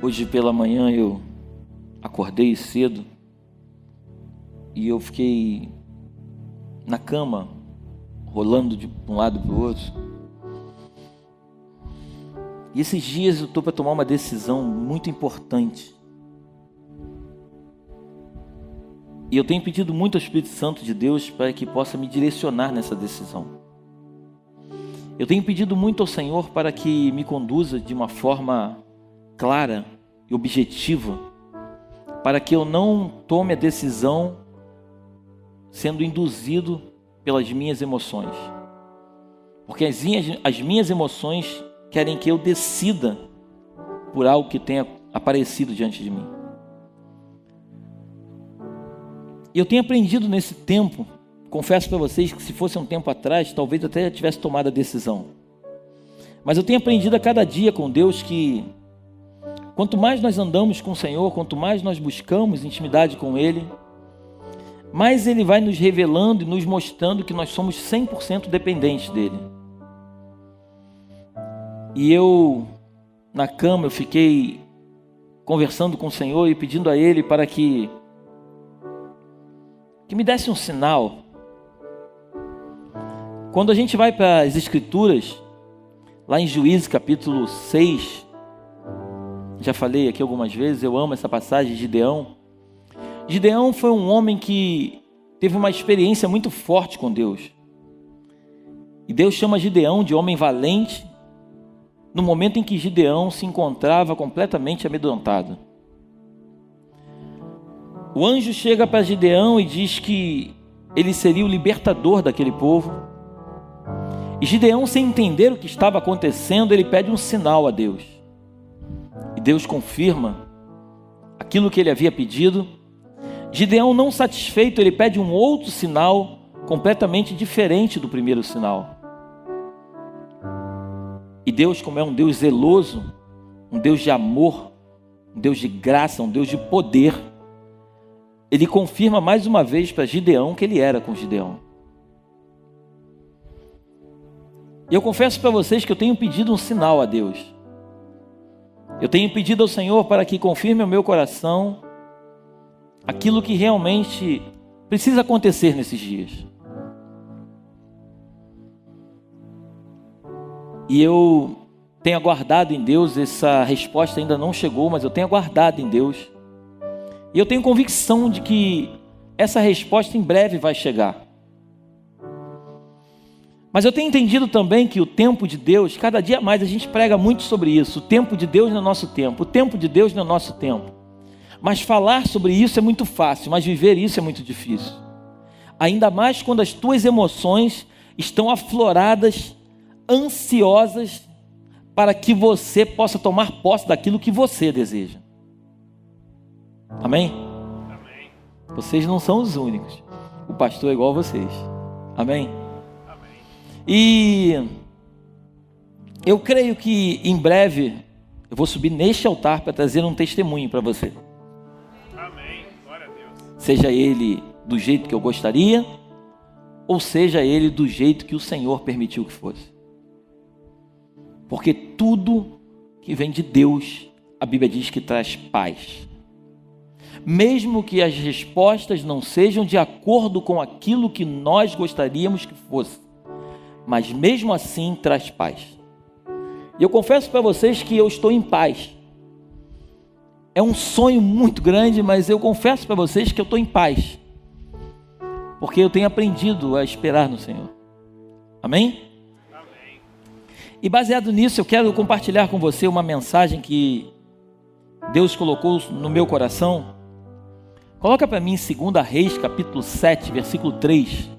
Hoje pela manhã eu acordei cedo e eu fiquei na cama, rolando de um lado para o outro. E esses dias eu estou para tomar uma decisão muito importante. E eu tenho pedido muito ao Espírito Santo de Deus para que possa me direcionar nessa decisão. Eu tenho pedido muito ao Senhor para que me conduza de uma forma clara e objetiva, para que eu não tome a decisão sendo induzido pelas minhas emoções. Porque as minhas emoções querem que eu decida por algo que tenha aparecido diante de mim. Eu tenho aprendido nesse tempo, confesso para vocês que se fosse um tempo atrás, talvez eu até já tivesse tomado a decisão. Mas eu tenho aprendido a cada dia com Deus que quanto mais nós andamos com o Senhor, quanto mais nós buscamos intimidade com Ele, mais Ele vai nos revelando e nos mostrando que nós somos 100% dependentes dEle. E eu, na cama, eu fiquei conversando com o Senhor e pedindo a Ele para que me desse um sinal. Quando a gente vai para as Escrituras, lá em Juízes capítulo 6, já falei aqui algumas vezes, eu amo essa passagem de Gideão. Gideão foi um homem que teve uma experiência muito forte com Deus. E Deus chama Gideão de homem valente, no momento em que Gideão se encontrava completamente amedrontado. O anjo chega para Gideão e diz que ele seria o libertador daquele povo. E Gideão, sem entender o que estava acontecendo, ele pede um sinal a Deus. E Deus confirma aquilo que ele havia pedido. Gideão, não satisfeito, ele pede um outro sinal completamente diferente do primeiro sinal. E Deus, como é um Deus zeloso, um Deus de amor, um Deus de graça, um Deus de poder, Ele confirma mais uma vez para Gideão que ele era com Gideão. E eu confesso para vocês que eu tenho pedido um sinal a Deus. Eu tenho pedido ao Senhor para que confirme ao meu coração aquilo que realmente precisa acontecer nesses dias. E eu tenho aguardado em Deus, essa resposta ainda não chegou, mas eu tenho aguardado em Deus. E eu tenho convicção de que essa resposta em breve vai chegar. Mas eu tenho entendido também que o tempo de Deus, cada dia mais a gente prega muito sobre isso. O tempo de Deus no nosso tempo, o tempo de Deus no nosso tempo. Mas falar sobre isso é muito fácil, mas viver isso é muito difícil. Ainda mais quando as tuas emoções estão afloradas, ansiosas, para que você possa tomar posse daquilo que você deseja. Amém? Amém. Vocês não são os únicos. O pastor é igual a vocês. Amém? Amém. E eu creio que em breve eu vou subir neste altar para trazer um testemunho para você. Amém. Glória a Deus. Seja ele do jeito que eu gostaria, ou seja ele do jeito que o Senhor permitiu que fosse. Porque tudo que vem de Deus, a Bíblia diz que traz paz. Mesmo que as respostas não sejam de acordo com aquilo que nós gostaríamos que fosse, mas mesmo assim traz paz. E eu confesso para vocês que eu estou em paz. É um sonho muito grande, mas eu confesso para vocês que eu estou em paz, porque eu tenho aprendido a esperar no Senhor. Amém? Amém. E baseado nisso, eu quero compartilhar com você uma mensagem que Deus colocou no meu coração. Coloca para mim em 2 Reis, capítulo 7, versículo 3.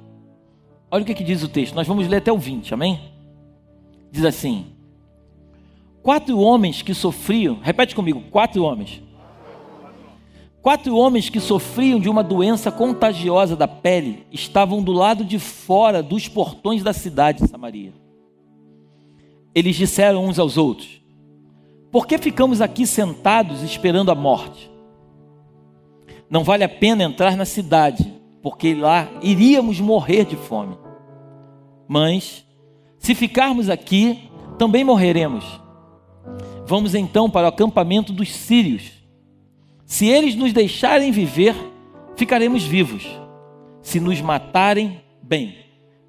Olha o que diz o texto. Nós vamos ler até o 20, amém? Diz assim: 4 homens que sofriam, repete comigo, 4 homens. 4 homens que sofriam de uma doença contagiosa da pele estavam do lado de fora dos portões da cidade de Samaria. Eles disseram uns aos outros: por que ficamos aqui sentados esperando a morte? Não vale a pena entrar na cidade, porque lá iríamos morrer de fome. Mas, se ficarmos aqui, também morreremos. Vamos então para o acampamento dos sírios. Se eles nos deixarem viver, ficaremos vivos. Se nos matarem, bem,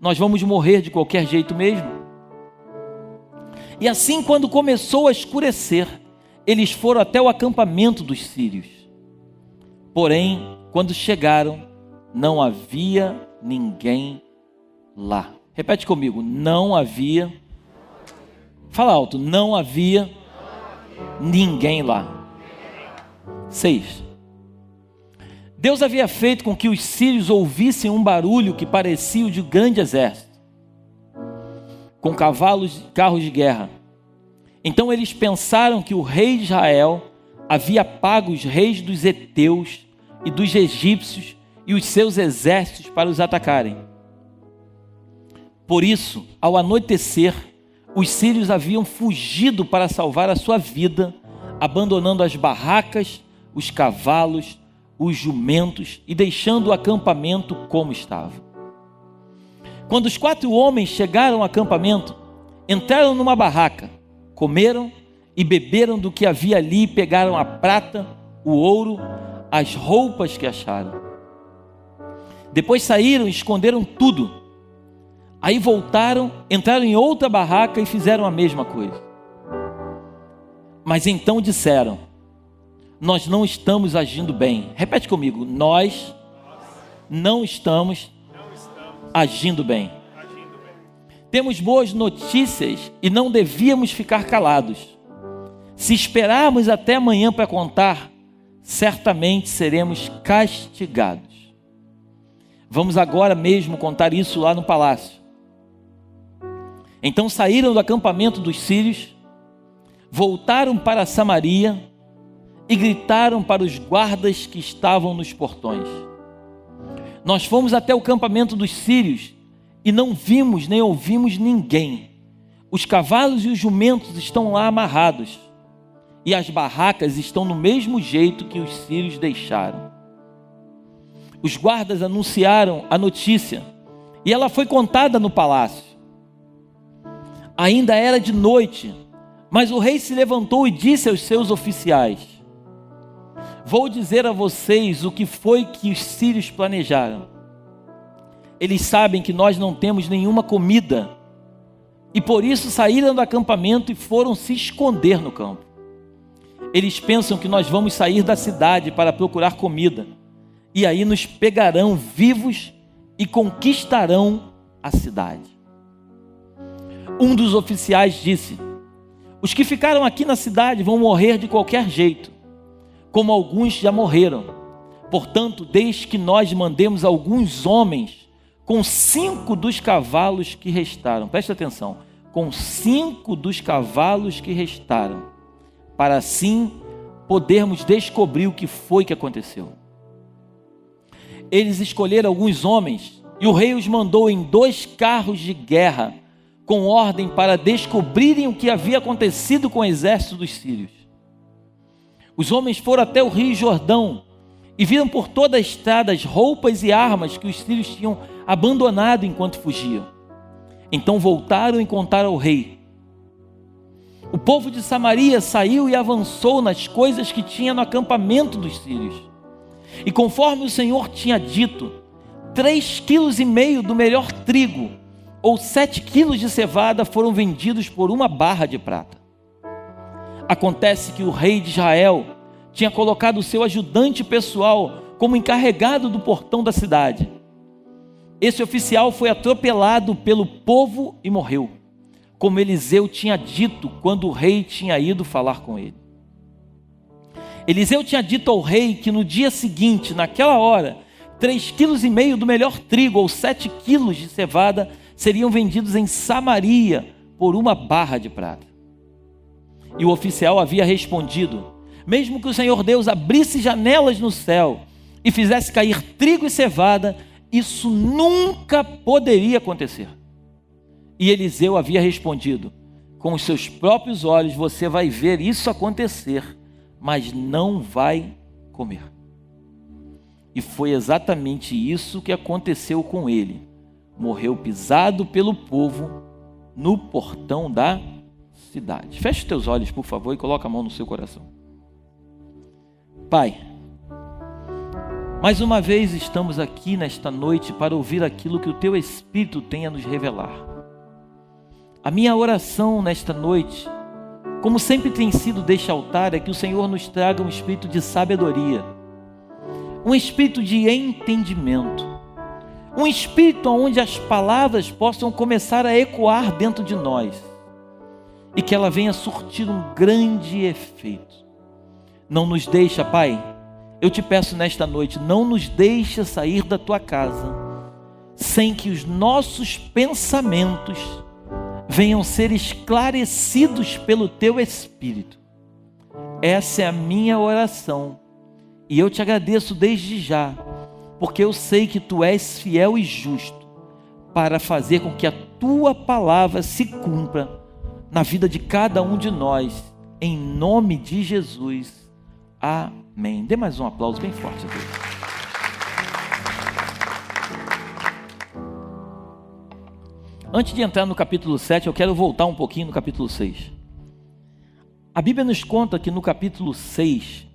nós vamos morrer de qualquer jeito mesmo. E assim, quando começou a escurecer, eles foram até o acampamento dos sírios. Porém, quando chegaram, não havia ninguém lá. Repete comigo, não havia. Fala alto, não havia ninguém lá. 6. Deus havia feito com que os sírios ouvissem um barulho que parecia o de grande exército, com cavalos e carros de guerra. Então eles pensaram que o rei de Israel havia pago os reis dos heteus e dos egípcios e os seus exércitos para os atacarem. Por isso, ao anoitecer, os sírios haviam fugido para salvar a sua vida, abandonando as barracas, os cavalos, os jumentos e deixando o acampamento como estava. Quando os 4 homens chegaram ao acampamento, entraram numa barraca, comeram e beberam do que havia ali e pegaram a prata, o ouro, as roupas que acharam. Depois saíram e esconderam tudo. Aí voltaram, entraram em outra barraca e fizeram a mesma coisa. Mas então disseram: nós não estamos agindo bem. Repete comigo, nós não estamos agindo bem. Temos boas notícias e não devíamos ficar calados. Se esperarmos até amanhã para contar, certamente seremos castigados. Vamos agora mesmo contar isso lá no palácio. Então saíram do acampamento dos sírios, voltaram para Samaria e gritaram para os guardas que estavam nos portões: nós fomos até o acampamento dos sírios e não vimos nem ouvimos ninguém. Os cavalos e os jumentos estão lá amarrados e as barracas estão no mesmo jeito que os sírios deixaram. Os guardas anunciaram a notícia e ela foi contada no palácio. Ainda era de noite, mas o rei se levantou e disse aos seus oficiais: vou dizer a vocês o que foi que os sírios planejaram. Eles sabem que nós não temos nenhuma comida e por isso saíram do acampamento e foram se esconder no campo. Eles pensam que nós vamos sair da cidade para procurar comida e aí nos pegarão vivos e conquistarão a cidade. Um dos oficiais disse: os que ficaram aqui na cidade vão morrer de qualquer jeito, como alguns já morreram. Portanto, desde que nós mandemos alguns homens com 5 dos cavalos que restaram. Presta atenção. Com 5 dos cavalos que restaram, para assim podermos descobrir o que foi que aconteceu. Eles escolheram alguns homens e o rei os mandou em 2 carros de guerra, com ordem para descobrirem o que havia acontecido com o exército dos sírios. Os homens foram até o rio Jordão e viram por toda a estrada as roupas e armas que os sírios tinham abandonado enquanto fugiam. Então voltaram e contaram ao rei. O povo de Samaria saiu e avançou nas coisas que tinha no acampamento dos sírios. E conforme o Senhor tinha dito, 3,5 quilos do melhor trigo, ou 7 quilos de cevada foram vendidos por 1 barra de prata. Acontece que o rei de Israel tinha colocado o seu ajudante pessoal como encarregado do portão da cidade. Esse oficial foi atropelado pelo povo e morreu, como Eliseu tinha dito quando o rei tinha ido falar com ele. Eliseu tinha dito ao rei que no dia seguinte, naquela hora, 3,5 quilos do melhor trigo ou 7 quilos de cevada seriam vendidos em Samaria por 1 barra de prata. E o oficial havia respondido: mesmo que o Senhor Deus abrisse janelas no céu e fizesse cair trigo e cevada, isso nunca poderia acontecer. E Eliseu havia respondido: com os seus próprios olhos você vai ver isso acontecer, mas não vai comer. E foi exatamente isso que aconteceu com ele. Morreu pisado pelo povo no portão da cidade. Feche os teus olhos, por favor, e coloca a mão no seu coração. Pai, mais uma vez estamos aqui nesta noite para ouvir aquilo que o Teu Espírito tem a nos revelar. A minha oração nesta noite, como sempre tem sido deste altar, é que o Senhor nos traga um espírito de sabedoria, um espírito de entendimento, um espírito onde as palavras possam começar a ecoar dentro de nós e que ela venha surtir um grande efeito. Não nos deixa, Pai, eu te peço nesta noite, não nos deixa sair da Tua casa sem que os nossos pensamentos venham ser esclarecidos pelo Teu Espírito. Essa é a minha oração e eu te agradeço desde já, porque eu sei que Tu és fiel e justo para fazer com que a Tua palavra se cumpra na vida de cada um de nós, em nome de Jesus. Amém. Dê mais um aplauso bem forte a Deus. Antes de entrar no capítulo 7, eu quero voltar um pouquinho no capítulo 6. A Bíblia nos conta que no capítulo 6,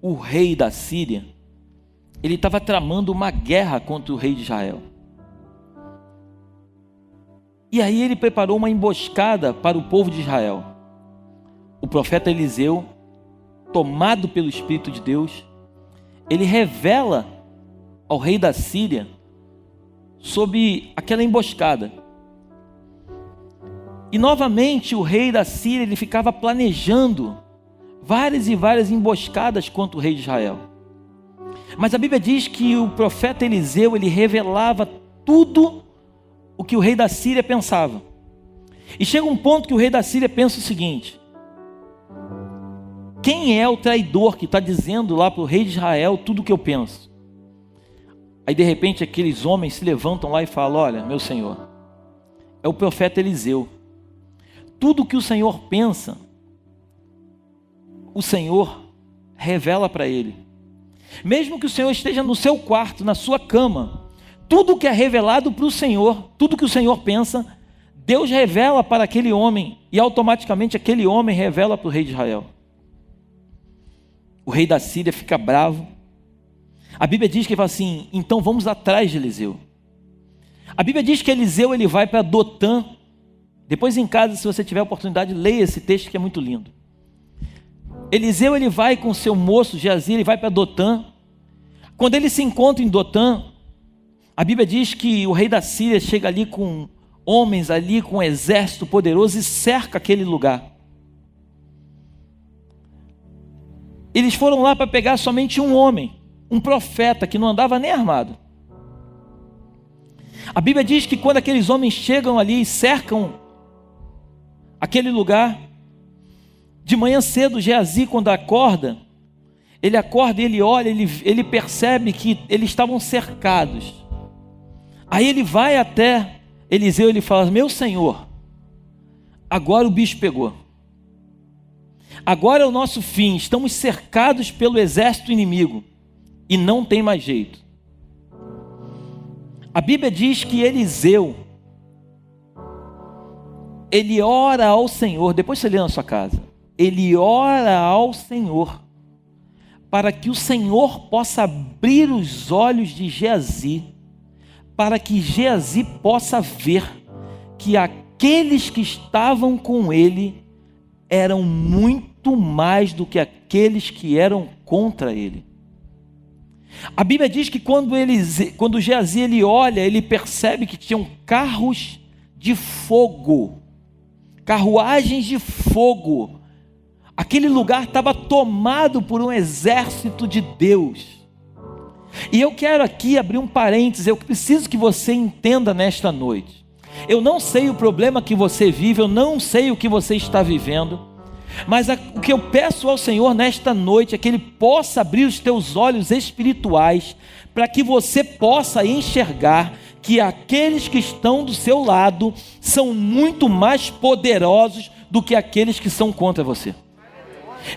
o rei da Síria, ele estava tramando uma guerra contra o rei de Israel. E aí ele preparou uma emboscada para o povo de Israel. O profeta Eliseu, tomado pelo Espírito de Deus, ele revela ao rei da Síria sobre aquela emboscada. E novamente o rei da Síria, ele ficava planejando várias e várias emboscadas contra o rei de Israel. Mas a Bíblia diz que o profeta Eliseu, ele revelava tudo o que o rei da Síria pensava. E chega um ponto que o rei da Síria pensa o seguinte: quem é o traidor que está dizendo lá para o rei de Israel tudo o que eu penso? Aí de repente aqueles homens se levantam lá e falam: olha, meu senhor, é o profeta Eliseu. Tudo o que o Senhor pensa, o Senhor revela para ele. Mesmo que o Senhor esteja no seu quarto, na sua cama, tudo que é revelado para o Senhor, tudo que o Senhor pensa, Deus revela para aquele homem, e automaticamente aquele homem revela para o rei de Israel. O rei da Síria fica bravo. A Bíblia diz que ele fala assim: então vamos atrás de Eliseu. A Bíblia diz que Eliseu, ele vai para Dotã. Depois em casa, se você tiver a oportunidade, leia esse texto que é muito lindo. Eliseu, ele vai com seu moço Geazi, ele vai para Dotã. Quando ele se encontra em Dotã, a Bíblia diz que o rei da Síria chega ali com homens, ali com um exército poderoso e cerca aquele lugar. Eles foram lá para pegar somente um homem, um profeta que não andava nem armado. A Bíblia diz que quando aqueles homens chegam ali e cercam aquele lugar, de manhã cedo, Geazi, quando acorda, ele acorda e ele olha, ele percebe que eles estavam cercados. Aí ele vai até Eliseu e ele fala: meu senhor, agora o bicho pegou. Agora é o nosso fim, estamos cercados pelo exército inimigo e não tem mais jeito. A Bíblia diz que Eliseu, ele ora ao Senhor, depois você lê na sua casa, ele ora ao Senhor, para que o Senhor possa abrir os olhos de Geazi, para que Geazi possa ver que aqueles que estavam com ele eram muito mais do que aqueles que eram contra ele. A Bíblia diz que quando Geazi ele olha, ele percebe que tinham carros de fogo, carruagens de fogo. Aquele lugar estava tomado por um exército de Deus. E eu quero aqui abrir um parênteses, eu preciso que você entenda nesta noite. Eu não sei o problema que você vive, eu não sei o que você está vivendo, mas o que eu peço ao Senhor nesta noite é que Ele possa abrir os teus olhos espirituais, para que você possa enxergar que aqueles que estão do seu lado são muito mais poderosos do que aqueles que são contra você.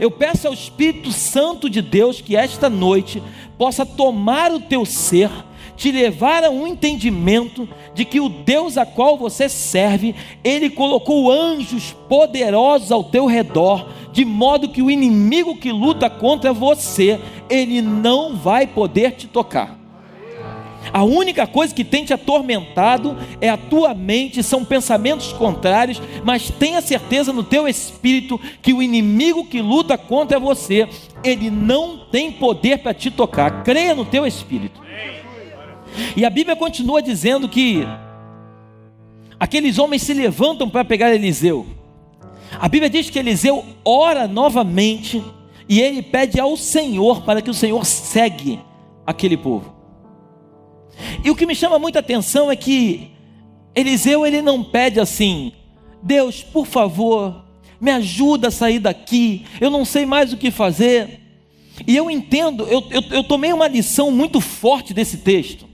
Eu peço ao Espírito Santo de Deus que esta noite possa tomar o teu ser, te levar a um entendimento de que o Deus a qual você serve, Ele colocou anjos poderosos ao teu redor, de modo que o inimigo que luta contra você, ele não vai poder te tocar. A única coisa que tem te atormentado é a tua mente, são pensamentos contrários, mas tenha certeza no teu espírito que o inimigo que luta contra você, ele não tem poder para te tocar. Creia no teu espírito. E a Bíblia continua dizendo que aqueles homens se levantam para pegar Eliseu. A Bíblia diz que Eliseu ora novamente e ele pede ao Senhor para que o Senhor segue aquele povo. E o que me chama muita atenção é que Eliseu, ele não pede assim: Deus, por favor, me ajuda a sair daqui, eu não sei mais o que fazer. E eu entendo, eu tomei uma lição muito forte desse texto.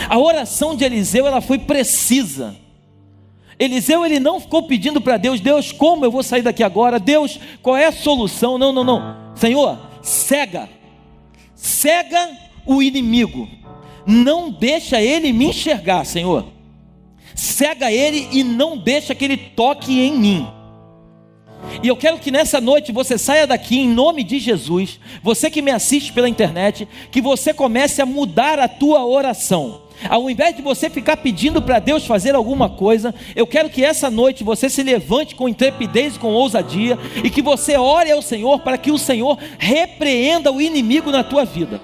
A oração de Eliseu, ela foi precisa. Eliseu, ele não ficou pedindo para Deus: Deus, como eu vou sair daqui agora? Deus, qual é a solução? Não. Senhor, cega o inimigo, não deixa ele me enxergar, Senhor. Cega ele e não deixa que ele toque em mim. E eu quero que nessa noite você saia daqui em nome de Jesus. Você que me assiste pela internet, que você comece a mudar a tua oração. Ao invés de você ficar pedindo para Deus fazer alguma coisa, eu quero que essa noite você se levante com intrepidez e com ousadia, e que você ore ao Senhor para que o Senhor repreenda o inimigo na tua vida,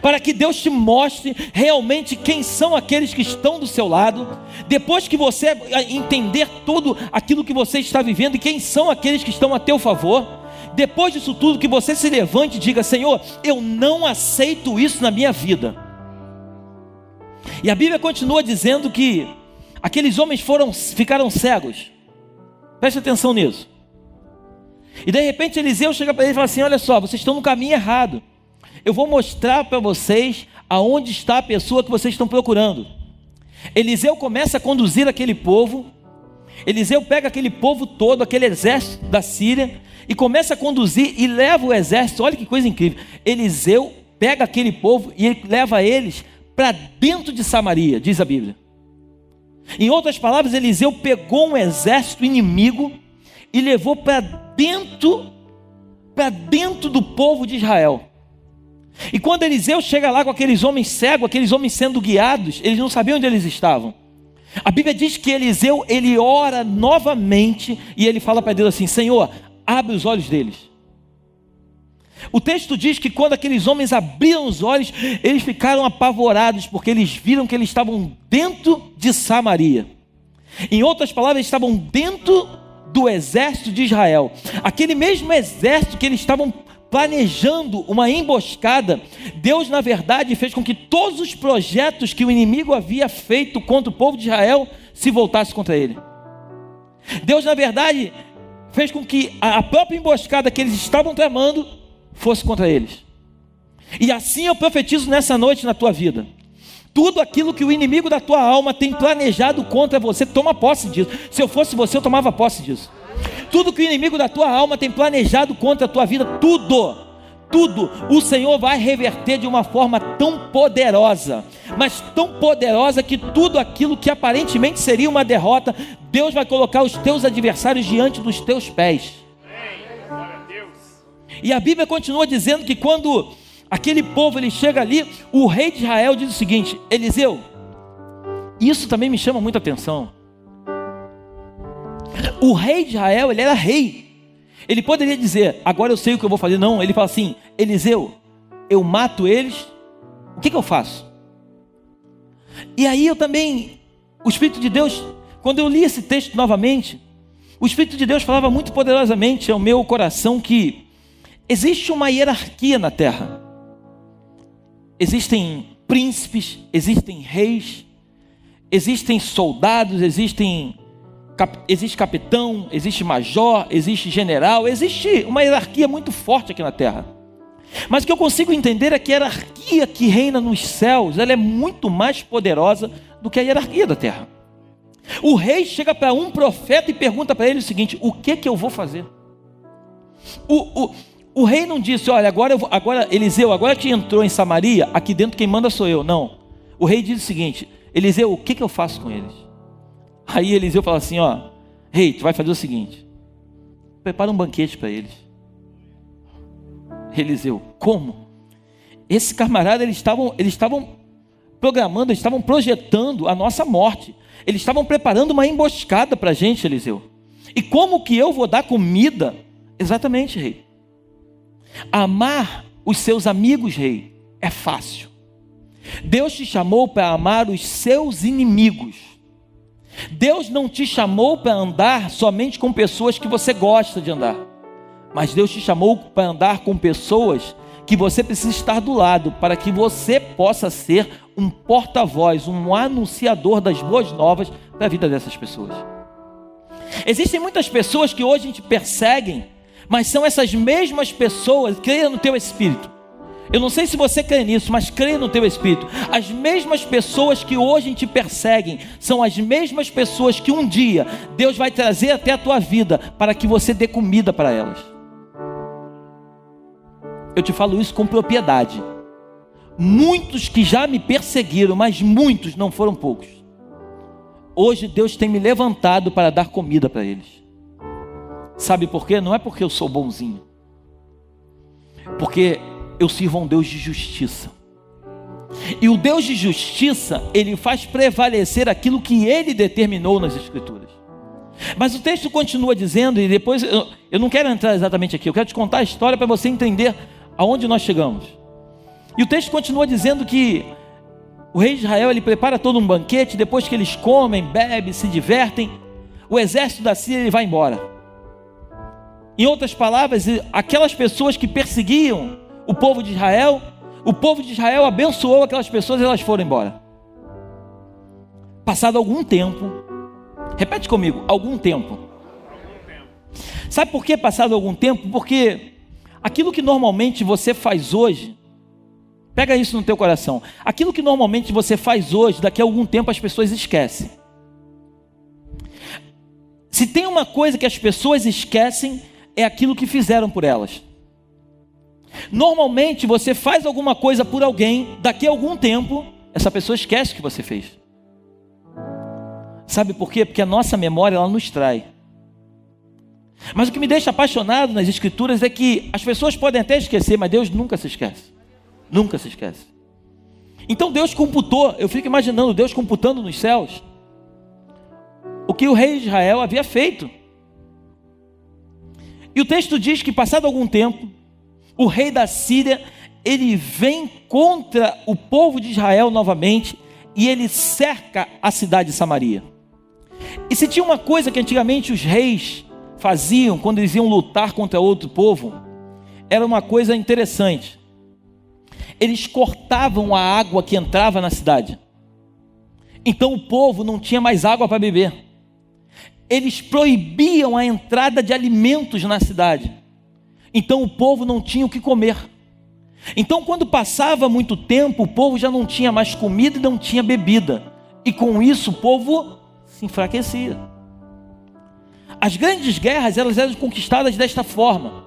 para que Deus te mostre realmente quem são aqueles que estão do seu lado. Depois que você entender tudo aquilo que você está vivendo e quem são aqueles que estão a teu favor, depois disso tudo, que você se levante e diga: Senhor, eu não aceito isso na minha vida. E a Bíblia continua dizendo que aqueles homens ficaram cegos. Preste atenção nisso. E de repente Eliseu chega para ele e fala assim: olha só, vocês estão no caminho errado. Eu vou mostrar para vocês aonde está a pessoa que vocês estão procurando. Eliseu começa a conduzir aquele povo. Eliseu pega aquele povo todo, aquele exército da Síria, e começa a conduzir e leva o exército. Olha que coisa incrível. Eliseu pega aquele povo e ele leva eles para dentro de Samaria, diz a Bíblia. Em outras palavras, Eliseu pegou um exército inimigo e levou para dentro do povo de Israel. E quando Eliseu chega lá com aqueles homens cegos, aqueles homens sendo guiados, eles não sabiam onde eles estavam. A Bíblia diz que Eliseu, ele ora novamente e ele fala para Deus assim: Senhor, abre os olhos deles. O texto diz que quando aqueles homens abriram os olhos, eles ficaram apavorados, porque eles viram que eles estavam dentro de Samaria. Em outras palavras, eles estavam dentro do exército de Israel. Aquele mesmo exército que eles estavam planejando uma emboscada. Deus, na verdade, fez com que todos os projetos que o inimigo havia feito contra o povo de Israel se voltassem contra ele. Deus, na verdade, fez com que a própria emboscada que eles estavam tramando fosse contra eles. E assim eu profetizo nessa noite na tua vida: tudo aquilo que o inimigo da tua alma tem planejado contra você, toma posse disso. Se eu fosse você, eu tomava posse disso. Tudo que o inimigo da tua alma tem planejado contra a tua vida, tudo, o Senhor vai reverter de uma forma tão poderosa, mas tão poderosa, que tudo aquilo que aparentemente seria uma derrota, Deus vai colocar os teus adversários diante dos teus pés. E a Bíblia continua dizendo que quando aquele povo ele chega ali, o rei de Israel diz o seguinte: Eliseu, isso também me chama muita atenção. O rei de Israel, ele era rei. Ele poderia dizer: agora eu sei o que eu vou fazer. Não, ele fala assim: Eliseu, eu mato eles, o que eu faço? E aí eu também, o Espírito de Deus, quando eu li esse texto novamente, o Espírito de Deus falava muito poderosamente ao meu coração que existe uma hierarquia na terra. Existem príncipes, existem reis, existem soldados, existe capitão, existe major, existe general, existe uma hierarquia muito forte aqui na terra. Mas o que eu consigo entender é que a hierarquia que reina nos céus, ela é muito mais poderosa do que a hierarquia da terra. O rei chega para um profeta e pergunta para ele o seguinte: o que eu vou fazer? O rei não disse: olha, agora Eliseu, agora que entrou em Samaria, aqui dentro quem manda sou eu. Não. o rei diz o seguinte: Eliseu, o que eu faço com eles? Aí Eliseu fala assim: rei, tu vai fazer o seguinte, prepara um banquete para eles. Eliseu, como? Esse camarada, eles estavam programando, eles estavam projetando a nossa morte. Eles estavam preparando uma emboscada para a gente, Eliseu. E como que eu vou dar comida? Exatamente, rei. Amar os seus amigos, rei, é fácil. Deus te chamou para amar os seus inimigos. Deus não te chamou para andar somente com pessoas que você gosta de andar, mas Deus te chamou para andar com pessoas que você precisa estar do lado, para que você possa ser um porta-voz, um anunciador das boas novas para a vida dessas pessoas. Existem muitas pessoas que hoje a gente persegue, mas são essas mesmas pessoas, creia no teu espírito. Eu não sei se você crê nisso, mas creia no teu espírito. As mesmas pessoas que hoje te perseguem são as mesmas pessoas que um dia Deus vai trazer até a tua vida para que você dê comida para elas. Eu te falo isso com propriedade. Muitos que já me perseguiram, mas muitos, não foram poucos. Hoje Deus tem me levantado para dar comida para eles. Sabe por quê? Não é porque eu sou bonzinho, porque eu sirvo a um Deus de justiça. E o Deus de justiça, Ele faz prevalecer aquilo que Ele determinou nas Escrituras. Mas o texto continua dizendo, e depois eu não quero entrar exatamente aqui, eu quero te contar a história para você entender aonde nós chegamos. E o texto continua dizendo que o rei de Israel, ele prepara todo um banquete. Depois que eles comem, bebem, se divertem, o exército da Síria ele vai embora. Em outras palavras, aquelas pessoas que perseguiam o povo de Israel abençoou aquelas pessoas e elas foram embora. Passado algum tempo, repete comigo, algum tempo. Sabe por que passado algum tempo? Porque aquilo que normalmente você faz hoje, pega isso no teu coração, aquilo que normalmente você faz hoje, daqui a algum tempo as pessoas esquecem. Se tem uma coisa que as pessoas esquecem, é aquilo que fizeram por elas. Normalmente você faz alguma coisa por alguém, daqui a algum tempo, essa pessoa esquece o que você fez. Sabe por quê? Porque a nossa memória, ela nos trai. Mas o que me deixa apaixonado nas Escrituras é que as pessoas podem até esquecer, mas Deus nunca se esquece. Nunca se esquece. Então Deus computou, eu fico imaginando Deus computando nos céus o que o rei de Israel havia feito. E o texto diz que passado algum tempo, o rei da Síria, ele vem contra o povo de Israel novamente e ele cerca a cidade de Samaria. E se tinha uma coisa que antigamente os reis faziam quando eles iam lutar contra outro povo, era uma coisa interessante. Eles cortavam a água que entrava na cidade. Então o povo não tinha mais água para beber. Eles proibiam a entrada de alimentos na cidade. Então o povo não tinha o que comer. Então quando passava muito tempo, o povo já não tinha mais comida e não tinha bebida. E com isso o povo se enfraquecia. As grandes guerras, elas eram conquistadas desta forma.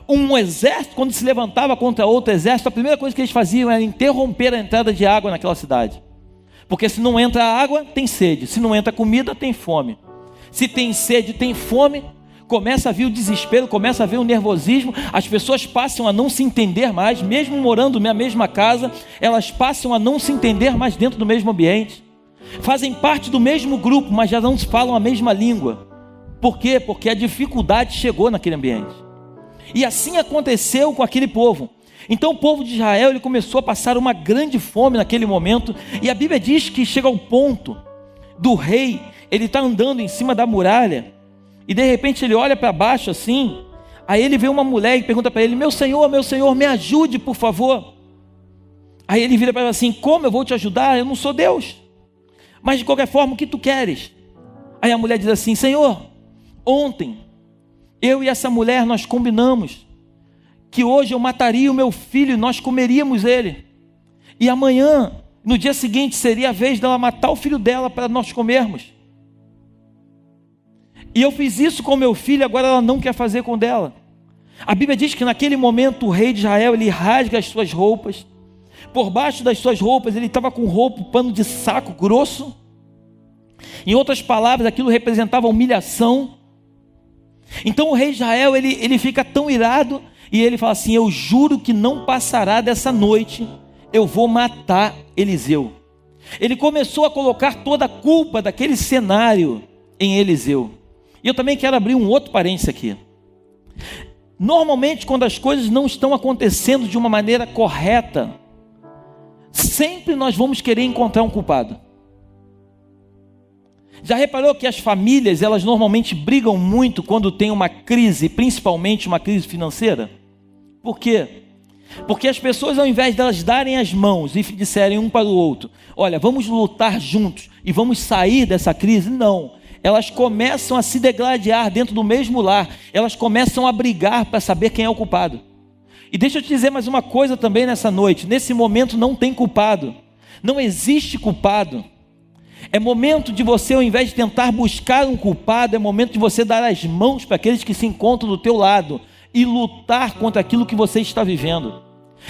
Um exército, quando se levantava contra outro exército, a primeira coisa que eles faziam era interromper a entrada de água naquela cidade. Porque se não entra água, tem sede. Se não entra comida, tem fome. Se tem sede, tem fome, começa a vir o desespero, começa a vir o nervosismo, as pessoas passam a não se entender mais, mesmo morando na mesma casa, elas passam a não se entender mais dentro do mesmo ambiente, fazem parte do mesmo grupo, mas já não falam a mesma língua. Por quê? Porque a dificuldade chegou naquele ambiente. E assim aconteceu com aquele povo. Então o povo de Israel, ele começou a passar uma grande fome naquele momento, e a Bíblia diz que chega ao ponto do rei, ele está andando em cima da muralha, e de repente ele olha para baixo assim, aí ele vê uma mulher e pergunta para ele: meu senhor, me ajude por favor. Aí ele vira para ela assim: como eu vou te ajudar? Eu não sou Deus, mas de qualquer forma, o que tu queres? Aí a mulher diz assim: Senhor, ontem eu e essa mulher nós combinamos que hoje eu mataria o meu filho e nós comeríamos ele, e amanhã, no dia seguinte, seria a vez dela matar o filho dela para nós comermos. E eu fiz isso com meu filho, agora ela não quer fazer com dela. A Bíblia diz que naquele momento o rei de Israel, ele rasga as suas roupas, Por baixo das suas roupas ele estava com pano de saco grosso. Em outras palavras, aquilo representava humilhação. Então o rei Israel, ele fica tão irado, e ele fala assim: eu juro que não passará dessa noite, eu vou matar Eliseu. Ele começou a colocar toda a culpa daquele cenário em Eliseu. E eu também quero abrir um outro parênteses aqui. Normalmente, quando as coisas não estão acontecendo de uma maneira correta, sempre nós vamos querer encontrar um culpado. Já reparou que as famílias, elas normalmente brigam muito quando tem uma crise, principalmente uma crise financeira? Por quê? Porque as pessoas, ao invés delas darem as mãos e disserem um para o outro: olha, vamos lutar juntos e vamos sair dessa crise, não. Elas começam a se degladiar dentro do mesmo lar, elas começam a brigar para saber quem é o culpado. E deixa eu te dizer mais uma coisa também nessa noite: nesse momento não tem culpado, não existe culpado. É momento de você, ao invés de tentar buscar um culpado, é momento de você dar as mãos para aqueles que se encontram do teu lado e lutar contra aquilo que você está vivendo.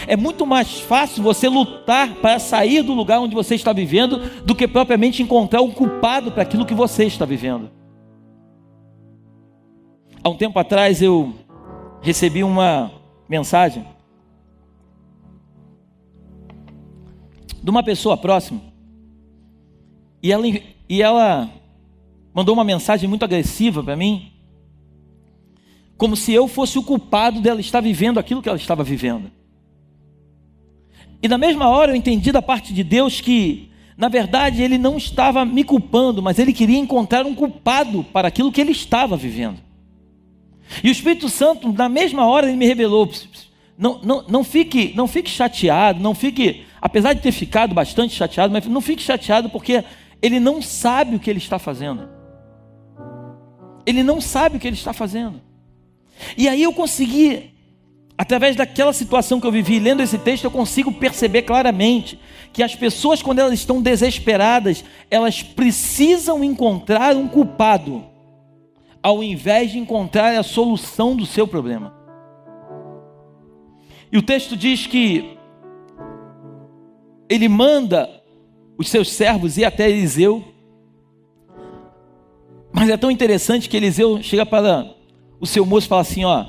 É muito mais fácil você lutar para sair do lugar onde você está vivendo do que propriamente encontrar um culpado para aquilo que você está vivendo. Há um tempo atrás eu recebi uma mensagem de uma pessoa próxima, e ela mandou uma mensagem muito agressiva para mim, como se eu fosse o culpado dela estar vivendo aquilo que ela estava vivendo. E na mesma hora eu entendi da parte de Deus que, na verdade, Ele não estava me culpando, mas Ele queria encontrar um culpado para aquilo que ele estava vivendo. E o Espírito Santo, na mesma hora, Ele me revelou: não fique chateado, não fique, apesar de ter ficado bastante chateado, mas não fique chateado, porque ele não sabe o que ele está fazendo. Ele não sabe o que ele está fazendo. E aí eu consegui, através daquela situação que eu vivi, lendo esse texto, eu consigo perceber claramente que as pessoas, quando elas estão desesperadas, elas precisam encontrar um culpado, ao invés de encontrar a solução do seu problema. E o texto diz que ele manda os seus servos ir até Eliseu, mas é tão interessante que Eliseu chega para o seu moço e fala assim: ó,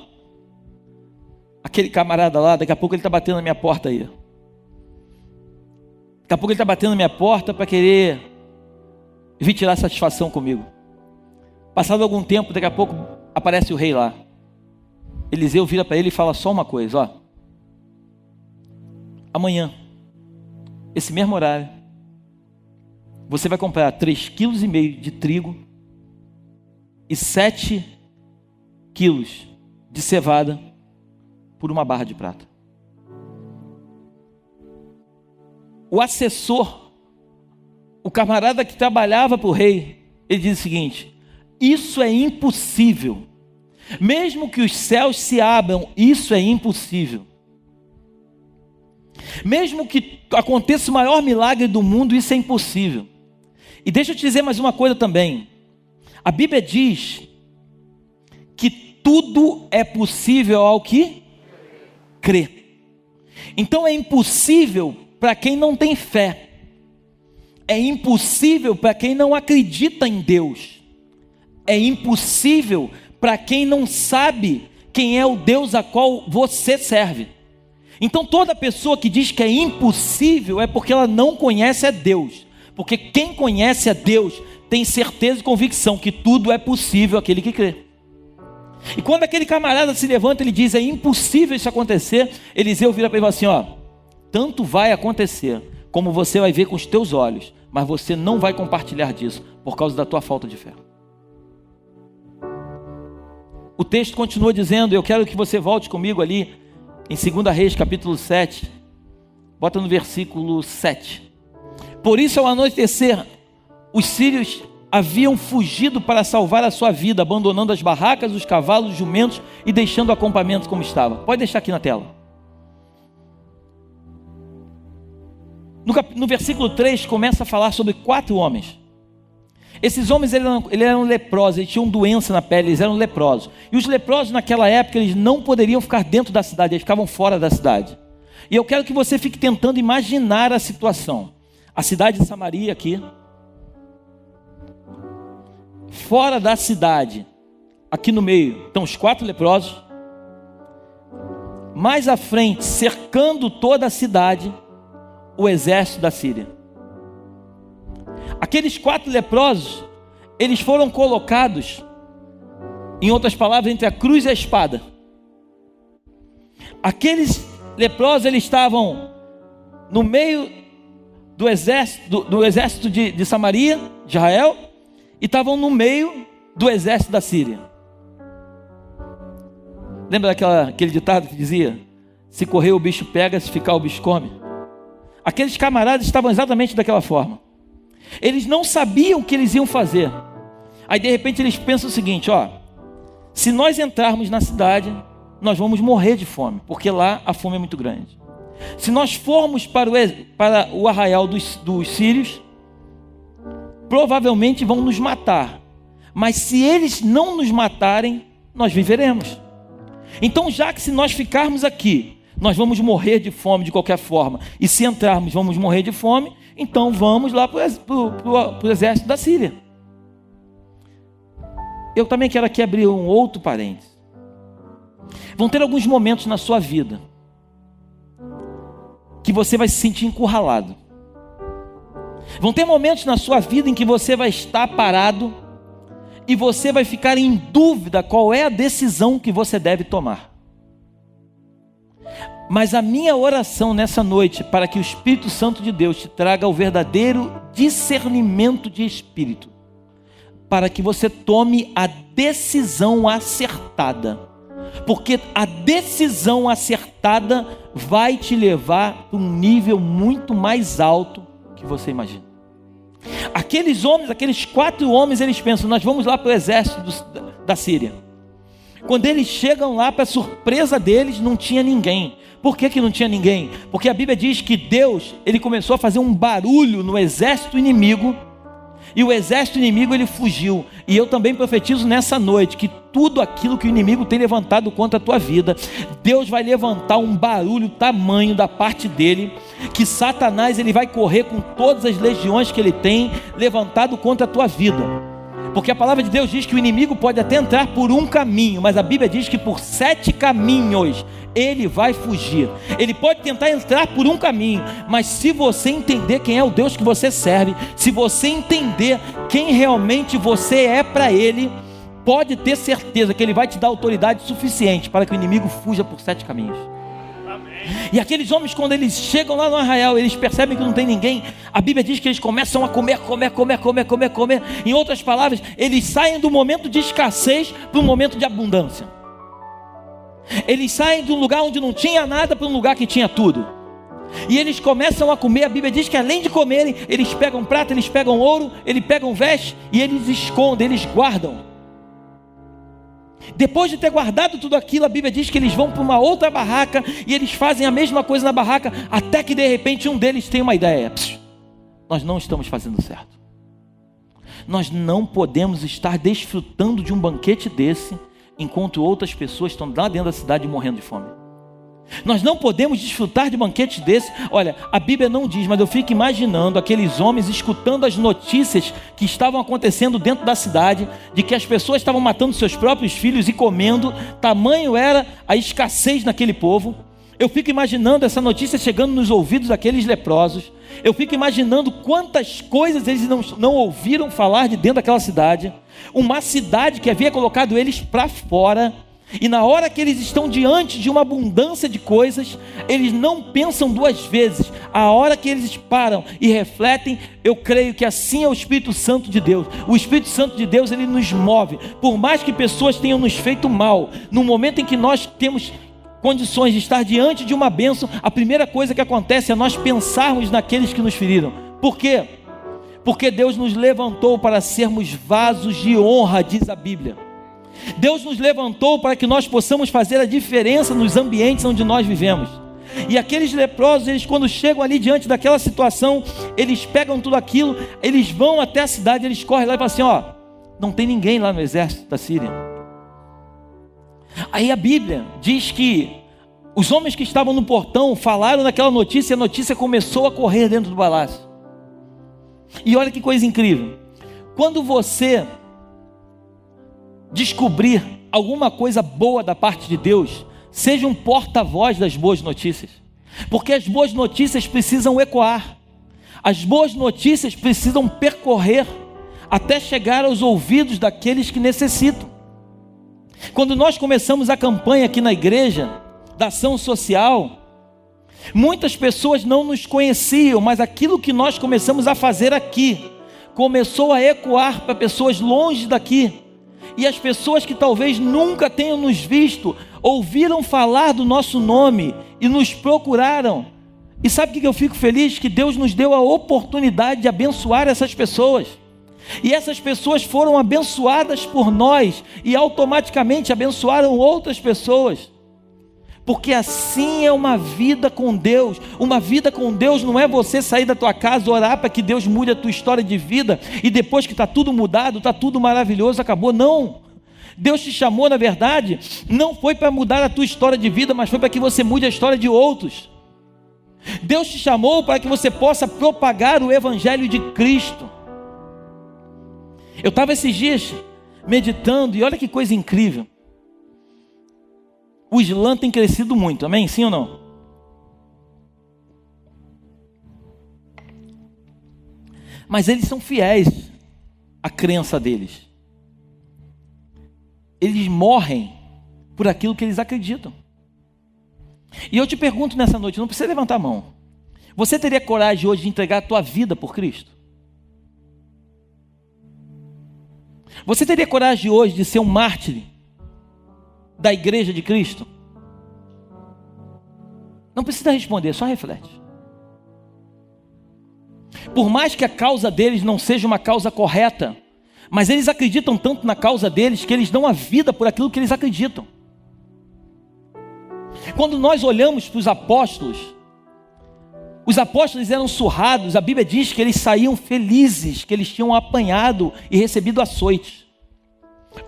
aquele camarada lá, daqui a pouco ele está batendo na minha porta aí. Daqui a pouco ele está batendo na minha porta para querer vir tirar satisfação comigo. Passado algum tempo, daqui a pouco aparece o rei lá. Eliseu vira para ele e fala só uma coisa: ó, amanhã, esse mesmo horário, você vai comprar 3,5 kg de trigo e 7 quilos de cevada por uma barra de prata. O assessor, o camarada que trabalhava para o rei, ele diz o seguinte: isso é impossível. Mesmo que os céus se abram, isso é impossível. Mesmo que aconteça o maior milagre do mundo, isso é impossível. E deixa eu te dizer mais uma coisa também. A Bíblia diz que tudo é possível ao que crê. Então é impossível para quem não tem fé. É impossível para quem não acredita em Deus. É impossível para quem não sabe quem é o Deus a qual você serve. Então toda pessoa que diz que é impossível é porque ela não conhece a Deus. Porque quem conhece a Deus tem certeza e convicção que tudo é possível àquele que crê. E quando aquele camarada se levanta, ele diz: é impossível isso acontecer. Eliseu vira para ele e fala assim: ó, tanto vai acontecer como você vai ver com os teus olhos, mas você não vai compartilhar disso por causa da tua falta de fé. O texto continua dizendo, eu quero que você volte comigo ali em 2 Reis capítulo 7, bota no versículo 7. Por isso, ao anoitecer, os sírios haviam fugido para salvar a sua vida, abandonando as barracas, os cavalos, os jumentos e deixando o acampamento como estava. Pode deixar aqui na tela. No versículo 3 começa a falar sobre 4 homens. Esses homens eles eram leprosos, eles tinham doença na pele, eles eram leprosos. E os leprosos naquela época, eles não poderiam ficar dentro da cidade, eles ficavam fora da cidade. E eu quero que você fique tentando imaginar a situação. A cidade de Samaria aqui. Fora da cidade, aqui no meio, estão os 4 leprosos. Mais à frente, cercando toda a cidade, o exército da Síria. Aqueles 4 leprosos, eles foram colocados, em outras palavras, entre a cruz e a espada. Aqueles leprosos, eles estavam no meio do exército de Samaria, de Israel, e estavam no meio do exército da Síria. Lembra aquele ditado que dizia: se correr o bicho pega, se ficar o bicho come? Aqueles camaradas estavam exatamente daquela forma. Eles não sabiam o que eles iam fazer. Aí de repente eles pensam o seguinte: se nós entrarmos na cidade, nós vamos morrer de fome, porque lá a fome é muito grande. Se nós formos para o arraial dos sírios, provavelmente vão nos matar. Mas se eles não nos matarem, nós viveremos. Então, já que se nós ficarmos aqui, nós vamos morrer de fome de qualquer forma, e se entrarmos vamos morrer de fome, então vamos lá para o exército da Síria. Eu também quero aqui abrir um outro parênteses. Vão ter alguns momentos na sua vida que você vai se sentir encurralado. Vão ter momentos na sua vida em que você vai estar parado e você vai ficar em dúvida qual é a decisão que você deve tomar. Mas a minha oração nessa noite, para que o Espírito Santo de Deus te traga o verdadeiro discernimento de espírito, para que você tome a decisão acertada, porque a decisão acertada vai te levar para um nível muito mais alto que você imagina. Aqueles homens, aqueles 4 homens, eles pensam: nós vamos lá para o exército da Síria. Quando eles chegam lá, para surpresa deles, não tinha ninguém. Por que não tinha ninguém? Porque a Bíblia diz que Deus, ele começou a fazer um barulho no exército inimigo, e o exército inimigo, ele fugiu. E eu também profetizo nessa noite que tudo aquilo que o inimigo tem levantado contra a tua vida, Deus vai levantar um barulho tamanho da parte dele, que Satanás, ele vai correr com todas as legiões que ele tem levantado contra a tua vida. Porque a palavra de Deus diz que o inimigo pode até entrar por um caminho, mas a Bíblia diz que por 7 caminhos ele vai fugir. Ele pode tentar entrar por um caminho, mas se você entender quem é o Deus que você serve, se você entender quem realmente você é para ele, pode ter certeza que ele vai te dar autoridade suficiente para que o inimigo fuja por 7 caminhos. E aqueles homens, quando eles chegam lá no arraial, eles percebem que não tem ninguém. A Bíblia diz que eles começam a comer. Em outras palavras, eles saem do momento de escassez para um momento de abundância. Eles saem de um lugar onde não tinha nada para um lugar que tinha tudo. E eles começam a comer. A Bíblia diz que além de comerem, eles pegam prata, eles pegam ouro, eles pegam veste e eles escondem, eles guardam. Depois de ter guardado tudo aquilo, a Bíblia diz que eles vão para uma outra barraca e eles fazem a mesma coisa na barraca, até que de repente um deles tem uma ideia: nós não estamos fazendo certo. Nós não podemos estar desfrutando de um banquete desse enquanto outras pessoas estão lá dentro da cidade morrendo de fome. Nós não podemos desfrutar de banquetes desse. Olha, a Bíblia não diz, mas eu fico imaginando aqueles homens escutando as notícias que estavam acontecendo dentro da cidade, de que as pessoas estavam matando seus próprios filhos e comendo, tamanho era a escassez naquele povo. Eu fico imaginando essa notícia chegando nos ouvidos daqueles leprosos. Eu fico imaginando quantas coisas eles não ouviram falar de dentro daquela cidade. Uma cidade que havia colocado eles para fora. E na hora que eles estão diante de uma abundância de coisas, eles não pensam 2 vezes. A hora que eles param e refletem, eu creio que assim é o Espírito Santo de Deus. O Espírito Santo de Deus, ele nos move. Por mais que pessoas tenham nos feito mal, no momento em que nós temos condições de estar diante de uma bênção, a primeira coisa que acontece é nós pensarmos naqueles que nos feriram. Por quê? Porque Deus nos levantou para sermos vasos de honra, diz a Bíblia. Deus nos levantou para que nós possamos fazer a diferença nos ambientes onde nós vivemos. E aqueles leprosos, eles quando chegam ali diante daquela situação, eles pegam tudo aquilo, eles vão até a cidade, eles correm lá e falam assim: não tem ninguém lá no exército da Síria. Aí a Bíblia diz que Os homens que estavam no portão falaram daquela notícia e a notícia começou a correr dentro do palácio. E olha que coisa incrível. Quando você descobrir alguma coisa boa da parte de Deus, seja um porta-voz das boas notícias. Porque as boas notícias precisam ecoar. As boas notícias precisam percorrer até chegar aos ouvidos daqueles que necessitam. Quando nós começamos a campanha aqui na igreja, da ação social, muitas pessoas não nos conheciam, mas aquilo que nós começamos a fazer aqui, começou a ecoar para pessoas longe daqui, e as pessoas que talvez nunca tenham nos visto, ouviram falar do nosso nome, e nos procuraram. E sabe o que eu fico feliz? Que Deus nos deu a oportunidade de abençoar essas pessoas, e essas pessoas foram abençoadas por nós, e automaticamente abençoaram outras pessoas. Porque assim é uma vida com Deus. Uma vida com Deus não é você sair da tua casa, orar para que Deus mude a tua história de vida, e depois que está tudo mudado, está tudo maravilhoso, acabou. Não. Deus te chamou, na verdade, não foi para mudar a tua história de vida, mas foi para que você mude a história de outros. Deus te chamou para que você possa propagar o Evangelho de Cristo. Eu estava esses dias meditando, e olha que coisa incrível. O Islã tem crescido muito, amém? Sim ou não? Mas eles são fiéis à crença deles. Eles morrem por aquilo que eles acreditam. E eu te pergunto nessa noite, não precisa levantar a mão. Você teria coragem hoje de entregar a tua vida por Cristo? Você teria coragem hoje de ser um mártir da igreja de Cristo? Não precisa responder, só reflete. Por mais que a causa deles não seja uma causa correta, mas eles acreditam tanto na causa deles que eles dão a vida por aquilo que eles acreditam. Quando nós olhamos para os apóstolos eram surrados. A Bíblia diz que eles saíam felizes, que eles tinham apanhado e recebido açoites.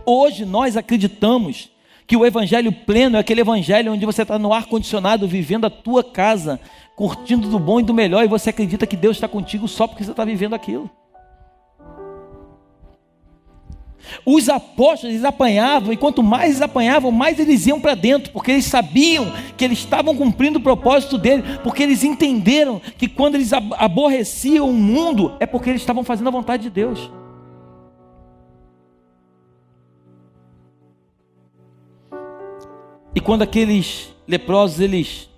Hoje nós acreditamos que o evangelho pleno é aquele evangelho onde você está no ar-condicionado, vivendo a tua casa, curtindo do bom e do melhor, e você acredita que Deus está contigo só porque você está vivendo aquilo. Os apóstolos, eles apanhavam, e quanto mais eles apanhavam, mais eles iam para dentro, porque eles sabiam que eles estavam cumprindo o propósito dele, porque eles entenderam que quando eles aborreciam o mundo, é porque eles estavam fazendo a vontade de Deus. E quando aqueles leprosos, eles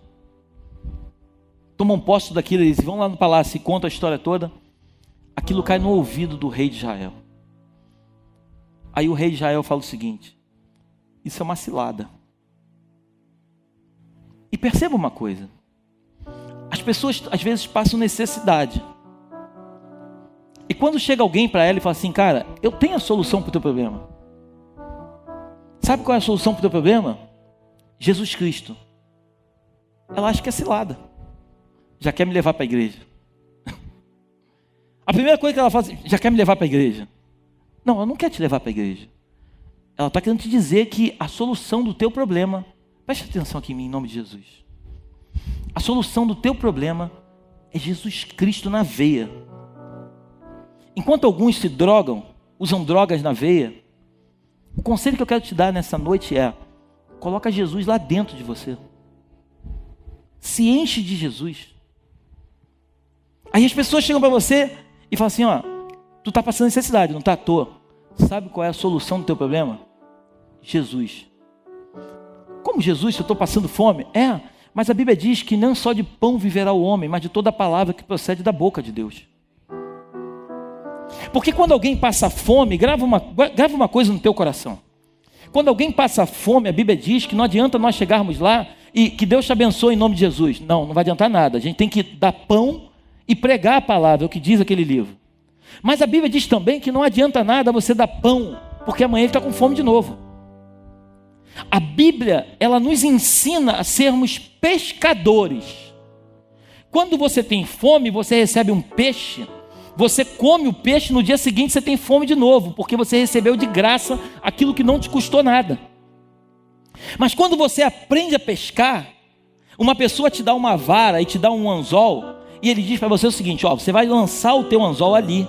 tomam posse daquilo, eles vão lá no palácio e contam a história toda, aquilo cai no ouvido do rei de Israel. Aí o rei de Israel fala o seguinte: isso é uma cilada. E perceba uma coisa, as pessoas às vezes passam necessidade, e quando chega alguém para ela e fala assim: cara, eu tenho a solução para o teu problema. Sabe qual é a solução para o teu problema? Jesus Cristo. Ela acha que é cilada, já quer me levar para a igreja. A primeira coisa que ela faz, já quer me levar para a igreja. Não, ela não quer te levar para a igreja. Ela está querendo te dizer que a solução do teu problema, preste atenção aqui em mim, em nome de Jesus. A solução do teu problema é Jesus Cristo na veia. Enquanto alguns se drogam, usam drogas na veia, o conselho que eu quero te dar nessa noite é: coloca Jesus lá dentro de você. Se enche de Jesus. Aí as pessoas chegam para você e falam assim: ó, tu está passando necessidade, não está à toa. Sabe qual é a solução do teu problema? Jesus. Como Jesus, se eu estou passando fome? É, mas a Bíblia diz que não só de pão viverá o homem, mas de toda a palavra que procede da boca de Deus. Porque quando alguém passa fome, grava uma coisa no teu coração. Quando alguém passa fome, a Bíblia diz que não adianta nós chegarmos lá e que Deus te abençoe em nome de Jesus. Não, não vai adiantar nada. A gente tem que dar pão e pregar a palavra, é o que diz aquele livro. Mas a Bíblia diz também que não adianta nada você dar pão, porque amanhã ele está com fome de novo. A Bíblia, ela nos ensina a sermos pescadores. Quando você tem fome, você recebe um peixe, você come o peixe, no dia seguinte você tem fome de novo, porque você recebeu de graça aquilo que não te custou nada. Mas quando você aprende a pescar, Uma pessoa te dá uma vara e te dá um anzol, e ele diz para você o seguinte: ó, você vai lançar o teu anzol ali,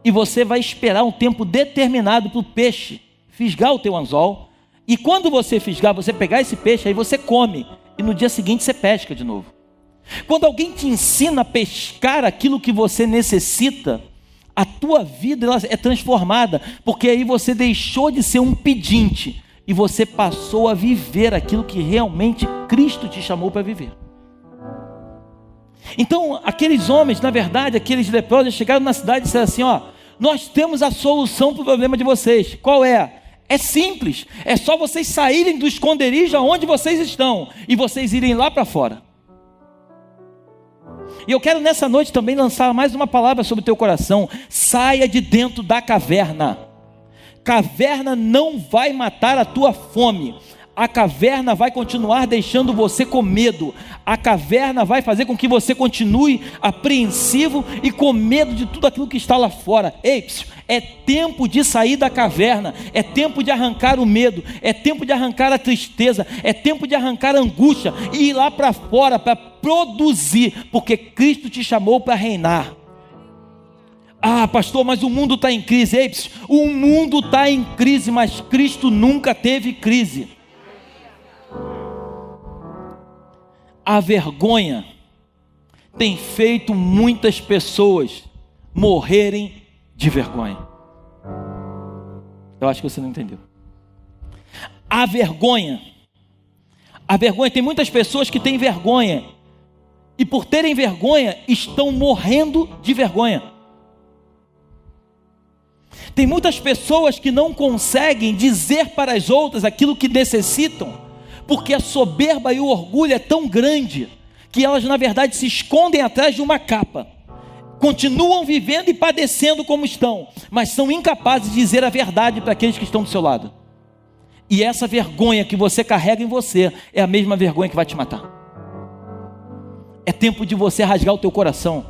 e você vai esperar um tempo determinado para o peixe fisgar o teu anzol, e quando você fisgar, você pegar esse peixe, aí você come, e no dia seguinte você pesca de novo. Quando alguém te ensina a pescar aquilo que você necessita, a tua vida ela é transformada, porque aí você deixou de ser um pedinte, e você passou a viver aquilo que realmente Cristo te chamou para viver. Então, aqueles homens, na verdade, aqueles leprosos, chegaram na cidade e disseram assim: ó, nós temos a solução para o problema de vocês. Qual é? É simples, é só vocês saírem do esconderijo aonde vocês estão, e vocês irem lá para fora. E eu quero nessa noite também lançar mais uma palavra sobre o teu coração: saia de dentro da caverna. Caverna não vai matar a tua fome. A caverna vai continuar deixando você com medo. A caverna vai fazer com que você continue apreensivo e com medo de tudo aquilo que está lá fora. Ei, é tempo de sair da caverna. É tempo de arrancar o medo. É tempo de arrancar a tristeza. É tempo de arrancar a angústia e ir lá para fora para produzir, porque Cristo te chamou para reinar. Ah, pastor, mas o mundo está em crise. Ei, o mundo está em crise, mas Cristo nunca teve crise. A vergonha tem feito muitas pessoas morrerem de vergonha. Eu acho que você não entendeu. A vergonha, tem muitas pessoas que têm vergonha, e por terem vergonha, estão morrendo de vergonha. Tem muitas pessoas que não conseguem dizer para as outras aquilo que necessitam, porque a soberba e o orgulho é tão grande, que elas na verdade se escondem atrás de uma capa, continuam vivendo e padecendo como estão, mas são incapazes de dizer a verdade para aqueles que estão do seu lado. E essa vergonha que você carrega em você, é a mesma vergonha que vai te matar. É tempo de você rasgar o teu coração.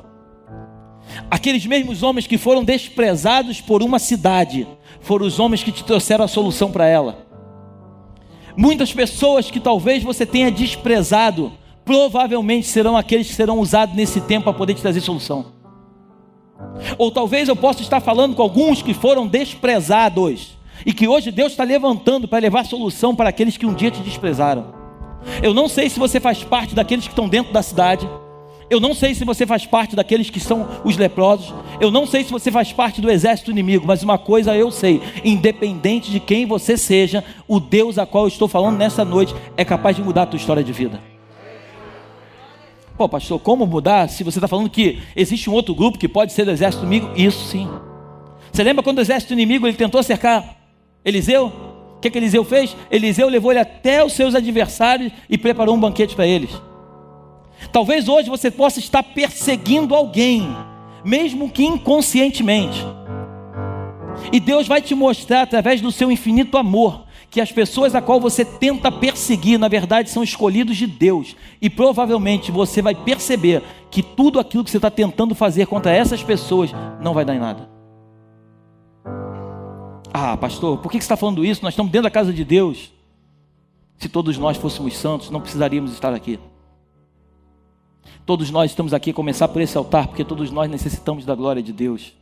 Aqueles mesmos homens que foram desprezados por uma cidade, foram os homens que te trouxeram a solução para ela. Muitas pessoas que talvez você tenha desprezado, provavelmente serão aqueles que serão usados nesse tempo para poder te trazer solução. Ou talvez eu possa estar falando com alguns que foram desprezados, e que hoje Deus está levantando para levar solução para aqueles que um dia te desprezaram. Eu não sei se você faz parte daqueles que estão dentro da cidade. Eu não sei se você faz parte daqueles que são os leprosos. Eu não sei se você faz parte do exército inimigo. Mas uma coisa eu sei: independente de quem você seja, o Deus a qual eu estou falando nessa noite é capaz de mudar a tua história de vida. Pô, pastor, como mudar se você está falando que existe um outro grupo que pode ser do exército inimigo? Isso sim. Você lembra quando o exército inimigo ele tentou cercar Eliseu? O que Eliseu fez? Eliseu levou ele até os seus adversários e preparou um banquete para eles. Talvez hoje você possa estar perseguindo alguém, mesmo que inconscientemente, e Deus vai te mostrar através do seu infinito amor, que as pessoas a qual você tenta perseguir, na verdade são escolhidos de Deus, e provavelmente você vai perceber que tudo aquilo que você está tentando fazer contra essas pessoas, não vai dar em nada. Ah, pastor, por que você está falando isso? Nós estamos dentro da casa de Deus. Se todos nós fôssemos santos, não precisaríamos estar aqui. Todos nós estamos aqui a começar por esse altar, porque todos nós necessitamos da glória de Deus.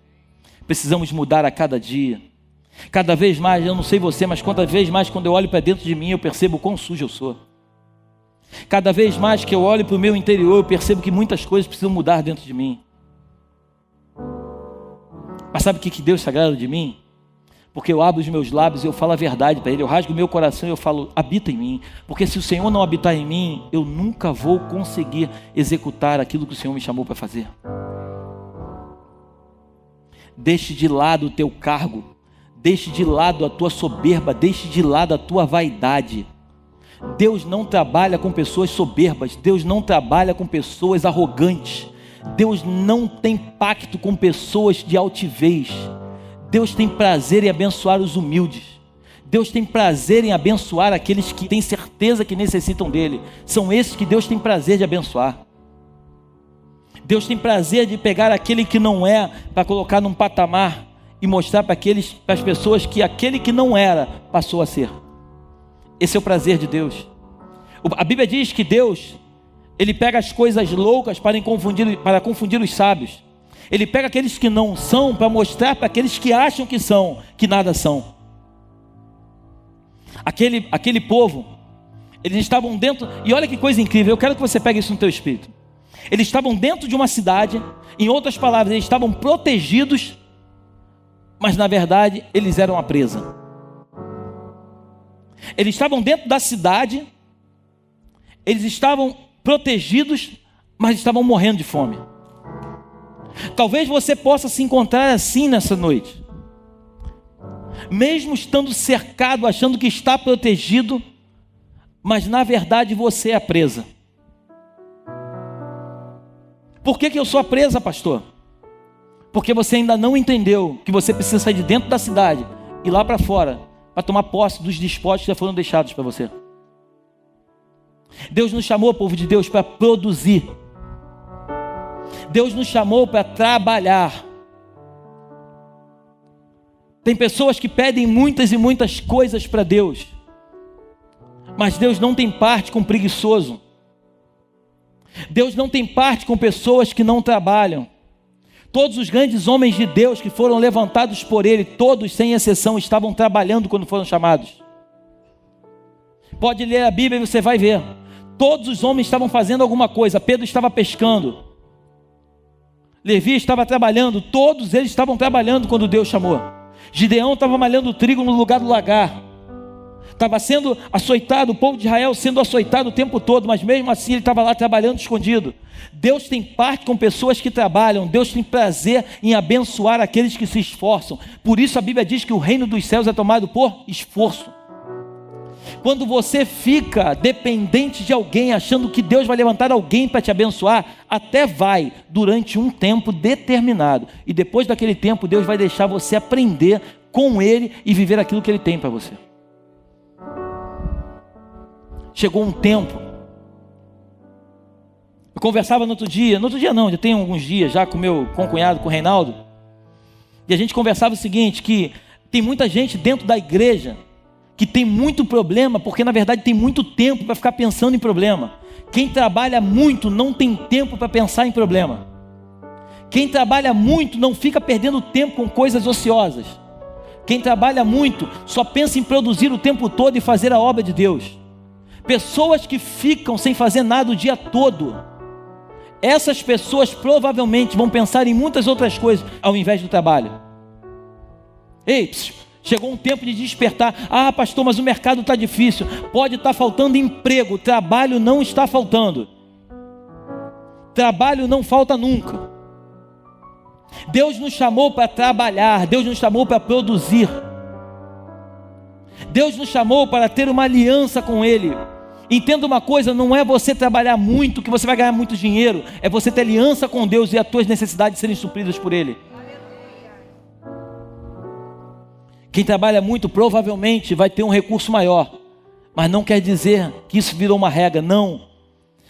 Precisamos mudar a cada dia. Cada vez mais, eu não sei você, mas cada vez mais quando eu olho para dentro de mim, eu percebo o quão sujo eu sou. Cada vez mais que eu olho para o meu interior, eu percebo que muitas coisas precisam mudar dentro de mim. Mas sabe o que Deus se agrada de mim? Porque eu abro os meus lábios e eu falo a verdade para Ele. Eu rasgo o meu coração e eu falo: habita em mim. Porque se o Senhor não habitar em mim, eu nunca vou conseguir executar aquilo que o Senhor me chamou para fazer. Deixe de lado o teu cargo. Deixe de lado a tua soberba. Deixe de lado a tua vaidade. Deus não trabalha com pessoas soberbas. Deus não trabalha com pessoas arrogantes. Deus não tem pacto com pessoas de altivez. Deus tem prazer em abençoar os humildes. Deus tem prazer em abençoar aqueles que têm certeza que necessitam dele. São esses que Deus tem prazer de abençoar. Deus tem prazer de pegar aquele que não é, para colocar num patamar e mostrar para as pessoas que aquele que não era, passou a ser. Esse é o prazer de Deus. A Bíblia diz que Deus, Ele pega as coisas loucas para confundir os sábios. Ele pega aqueles que não são para mostrar para aqueles que acham que são, que nada são. Aquele povo, eles estavam dentro, e olha que coisa incrível, eu quero que você pegue isso no teu espírito. Eles estavam dentro de uma cidade, em outras palavras, eles estavam protegidos, mas na verdade eles eram a presa. Eles estavam dentro da cidade, eles estavam protegidos, mas estavam morrendo de fome. Talvez você possa se encontrar assim nessa noite, mesmo estando cercado, achando que está protegido, mas na verdade você é a presa. Por que eu sou a presa, pastor? Porque você ainda não entendeu que você precisa sair de dentro da cidade e lá para fora, para tomar posse dos despojos que já foram deixados para você. Deus nos chamou, povo de Deus, para produzir. Deus nos chamou para trabalhar. Tem pessoas que pedem muitas e muitas coisas para Deus, mas Deus não tem parte com preguiçoso. Deus não tem parte com pessoas que não trabalham. Todos os grandes homens de Deus que foram levantados por Ele, todos sem exceção, estavam trabalhando quando foram chamados. Pode ler a Bíblia e você vai ver. Todos os homens estavam fazendo alguma coisa. Pedro estava pescando, Levi estava trabalhando, todos eles estavam trabalhando quando Deus chamou. Gideão estava malhando trigo no lugar do lagar, estava sendo açoitado, o povo de Israel sendo açoitado o tempo todo, mas mesmo assim ele estava lá trabalhando escondido. Deus tem parte com pessoas que trabalham. Deus tem prazer em abençoar aqueles que se esforçam. Por isso a Bíblia diz que o reino dos céus é tomado por esforço. Quando você fica dependente de alguém, achando que Deus vai levantar alguém para te abençoar, até vai, durante um tempo determinado, e depois daquele tempo Deus vai deixar você aprender com Ele e viver aquilo que Ele tem para você. Chegou um tempo, eu conversava no outro dia não, já tem alguns dias já com o meu concunhado, com o Reinaldo, e a gente conversava o seguinte, que tem muita gente dentro da igreja que tem muito problema, porque na verdade tem muito tempo para ficar pensando em problema. Quem trabalha muito não tem tempo para pensar em problema. Quem trabalha muito não fica perdendo tempo com coisas ociosas. Quem trabalha muito só pensa em produzir o tempo todo e fazer a obra de Deus. Pessoas que ficam sem fazer nada o dia todo, essas pessoas provavelmente vão pensar em muitas outras coisas ao invés do trabalho. Ei, chegou um tempo de despertar. Ah, pastor, mas o mercado está difícil. Pode estar faltando emprego, trabalho não está faltando. Trabalho não falta nunca. Deus nos chamou para trabalhar, Deus nos chamou para produzir. Deus nos chamou para ter uma aliança com Ele. Entenda uma coisa, não é você trabalhar muito que você vai ganhar muito dinheiro, é você ter aliança com Deus e as tuas necessidades serem supridas por Ele. Quem trabalha muito provavelmente vai ter um recurso maior, mas não quer dizer que isso virou uma regra, não.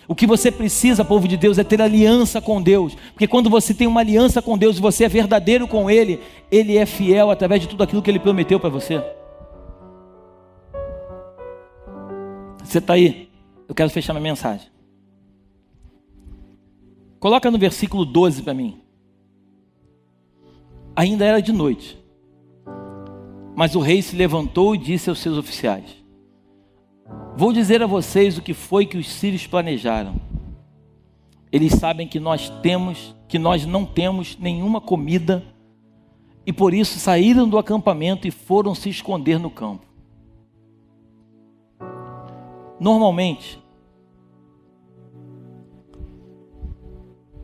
O que você precisa, povo de Deus, é ter aliança com Deus, porque quando você tem uma aliança com Deus e você é verdadeiro com Ele, Ele é fiel através de tudo aquilo que Ele prometeu para você. Você está aí? Eu quero fechar minha mensagem. Coloca no versículo 12 para mim. Ainda era de noite, mas o rei se levantou e disse aos seus oficiais: vou dizer a vocês o que foi que os sírios planejaram. Eles sabem que nós não temos nenhuma comida, e por isso saíram do acampamento e foram se esconder no campo. Normalmente,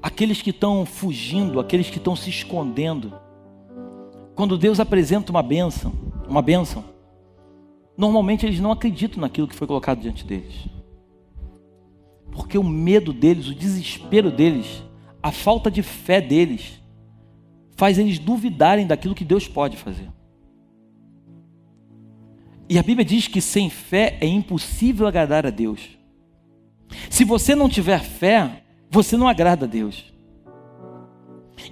aqueles que estão fugindo, aqueles que estão se escondendo, quando Deus apresenta uma bênção, normalmente eles não acreditam naquilo que foi colocado diante deles. Porque o medo deles, o desespero deles, a falta de fé deles, faz eles duvidarem daquilo que Deus pode fazer. E a Bíblia diz que sem fé é impossível agradar a Deus. Se você não tiver fé, você não agrada a Deus.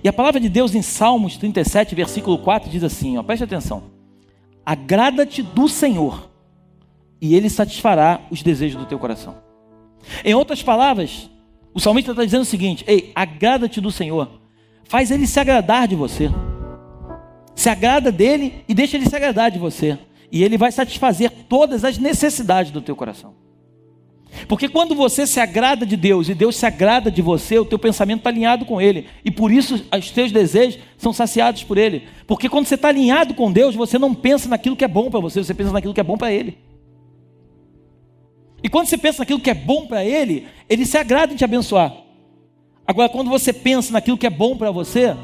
E a palavra de Deus em Salmos 37, versículo 4 diz assim, preste atenção: agrada-te do Senhor e Ele satisfará os desejos do teu coração. Em outras palavras, O salmista está dizendo o seguinte: ei, agrada-te do Senhor, faz Ele se agradar de você. Se agrada dEle e deixa Ele se agradar de você. E Ele vai satisfazer todas as necessidades do teu coração. Porque quando você se agrada de Deus e Deus se agrada de você, o teu pensamento está alinhado com Ele. E por isso os teus desejos são saciados por Ele. Porque quando você está alinhado com Deus, você não pensa naquilo que é bom para você, você pensa naquilo que é bom para Ele. E quando você pensa naquilo que é bom para Ele, Ele se agrada em te abençoar. Agora, quando você pensa naquilo que é bom para você,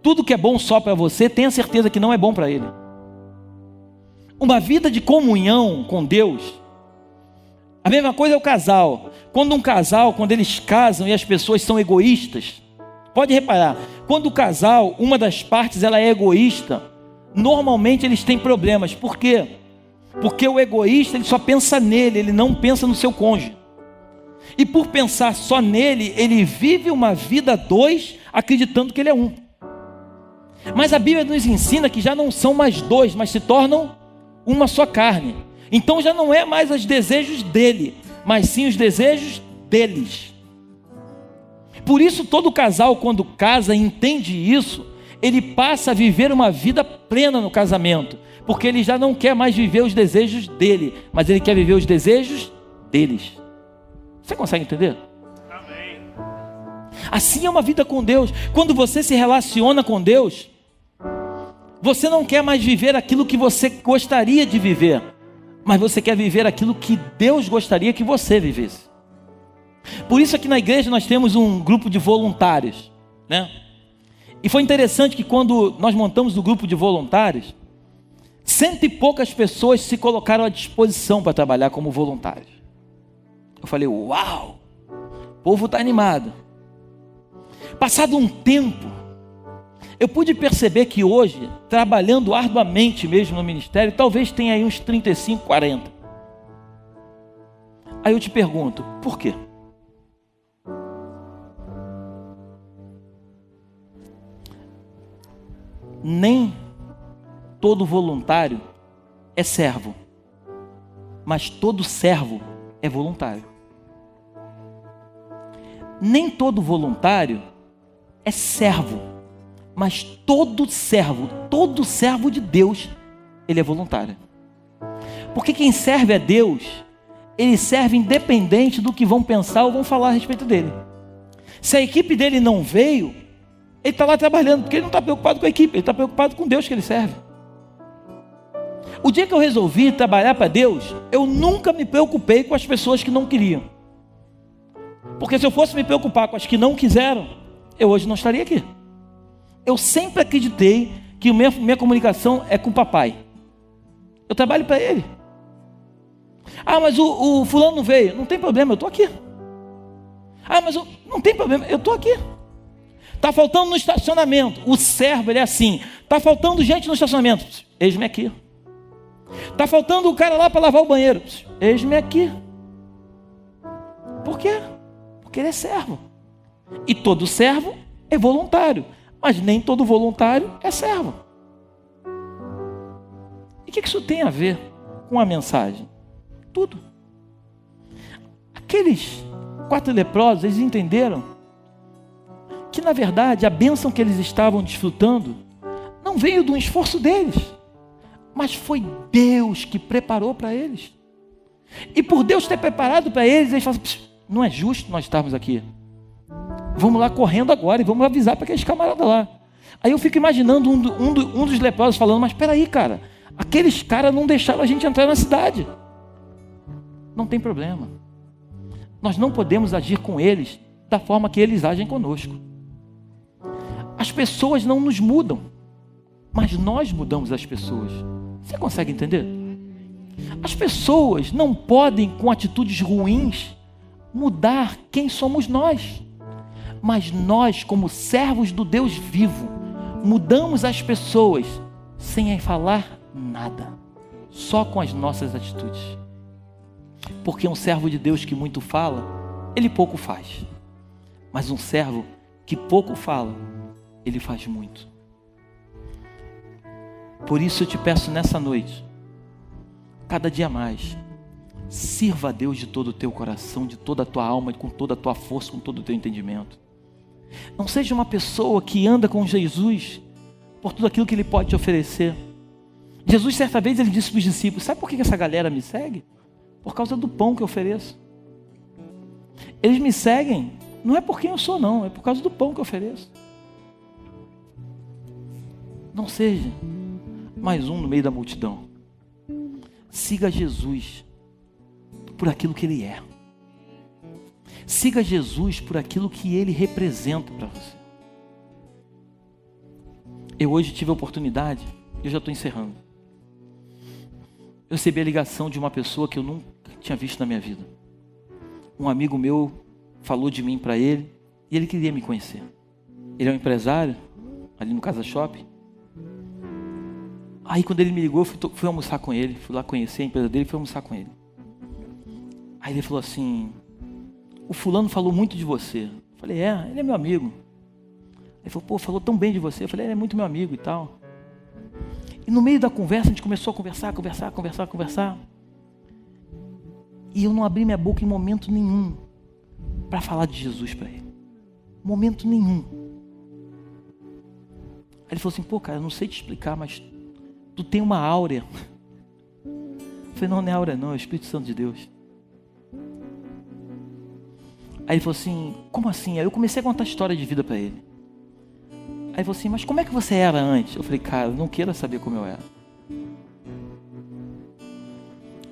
tudo que é bom só para você, tenha certeza que não é bom para Ele. Uma vida de comunhão com Deus, a mesma coisa é o casal. Quando eles casam e as pessoas são egoístas, pode reparar, quando o casal, uma das partes ela é egoísta, normalmente eles têm problemas. Por quê? Porque o egoísta ele só pensa nele, ele não pensa no seu cônjuge. E por pensar só nele, ele vive uma vida a dois, acreditando que ele é um. Mas a Bíblia nos ensina que já não são mais dois, mas se tornam uma só carne. Então já não é mais os desejos dele, mas sim os desejos deles. Por isso todo casal, quando casa e entende isso, ele passa a viver uma vida plena no casamento. Porque ele já não quer mais viver os desejos dele, mas ele quer viver os desejos deles. Você consegue entender? Amém. Assim é uma vida com Deus. Quando você se relaciona com Deus, você não quer mais viver aquilo que você gostaria de viver, mas você quer viver aquilo que Deus gostaria que você vivesse. Por isso aqui na igreja nós temos um grupo de voluntários, né? E foi interessante que quando nós montamos o grupo de voluntários, 100 e poucas pessoas se colocaram à disposição para trabalhar como voluntários. Eu falei, uau, o povo está animado. Passado um tempo, eu pude perceber que hoje, trabalhando arduamente mesmo no ministério, talvez tenha aí uns 35, 40. Aí eu te pergunto, por quê? Nem todo voluntário é servo, mas todo servo é voluntário. Nem todo voluntário é servo, mas todo servo de Deus, ele é voluntário. Porque quem serve a Deus, ele serve independente do que vão pensar ou vão falar a respeito dele. Se a equipe dele não veio, ele está lá trabalhando, porque ele não está preocupado com a equipe, ele está preocupado com Deus que ele serve. O dia que eu resolvi trabalhar para Deus, eu nunca me preocupei com as pessoas que não queriam. Porque se eu fosse me preocupar com as que não quiseram, eu hoje não estaria aqui. Eu sempre acreditei que minha comunicação é com o papai. Eu trabalho para ele. Ah, mas o fulano não veio. Não tem problema, eu estou aqui. Ah, mas não tem problema, eu estou aqui. Está faltando no estacionamento. O servo, ele é assim. Está faltando gente no estacionamento. Eis-me aqui. Está faltando o cara lá para lavar o banheiro. Eis-me aqui. Por quê? Porque ele é servo. E todo servo é voluntário. Mas nem todo voluntário é servo. E o que isso tem a ver com a mensagem? Tudo. Aqueles 4 leprosos, eles entenderam que na verdade a bênção que eles estavam desfrutando não veio do esforço deles, mas foi Deus que preparou para eles. E por Deus ter preparado para eles, eles falam, não é justo nós estarmos aqui. Vamos lá correndo agora e vamos avisar para aqueles camaradas lá. Aí eu fico imaginando um dos leprosos falando, mas espera aí, cara, aqueles caras não deixaram a gente entrar na cidade. Não tem problema. Nós não podemos agir com eles da forma que eles agem conosco. As pessoas não nos mudam, mas nós mudamos as pessoas. Você consegue entender? As pessoas não podem, com atitudes ruins, mudar quem somos nós. Mas nós, como servos do Deus vivo, mudamos as pessoas sem falar nada, só com as nossas atitudes. Porque um servo de Deus que muito fala, ele pouco faz. Mas um servo que pouco fala, ele faz muito. Por isso eu te peço nessa noite, cada dia mais, Sirva a Deus de todo o teu coração, de toda a tua alma, com toda a tua força, com todo o teu entendimento. Não seja uma pessoa que anda com Jesus por tudo aquilo que Ele pode te oferecer. Jesus, certa vez, Ele disse para os discípulos: sabe por que essa galera me segue? Por causa do pão que eu ofereço. Eles me seguem, não é por quem eu sou não, é por causa do pão que eu ofereço. Não seja mais um no meio da multidão. Siga Jesus por aquilo que Ele é. Siga Jesus por aquilo que Ele representa para você. Eu hoje tive a oportunidade, eu já estou encerrando. Eu recebi a ligação de uma pessoa que eu nunca tinha visto na minha vida. Um amigo meu falou de mim para ele e ele queria me conhecer. Ele é um empresário ali no Casa Shopping. Aí quando ele me ligou, eu fui almoçar com ele, fui lá conhecer a empresa dele e fui almoçar com ele. Aí ele falou assim: o fulano falou muito de você. Eu falei: ele é meu amigo. Ele falou: pô, falou tão bem de você. Eu falei: ele é muito meu amigo e tal. E no meio da conversa, a gente começou a conversar. E eu não abri minha boca em momento nenhum para falar de Jesus para ele. Momento nenhum. Aí ele falou assim: pô, cara, eu não sei te explicar, mas tu tem uma áurea. Eu falei: não é áurea não, é o Espírito Santo de Deus. Aí ele falou assim: como assim? Aí eu comecei a contar a história de vida para ele. Aí ele falou assim: mas como é que você era antes? Eu falei: cara, não queira saber como eu era.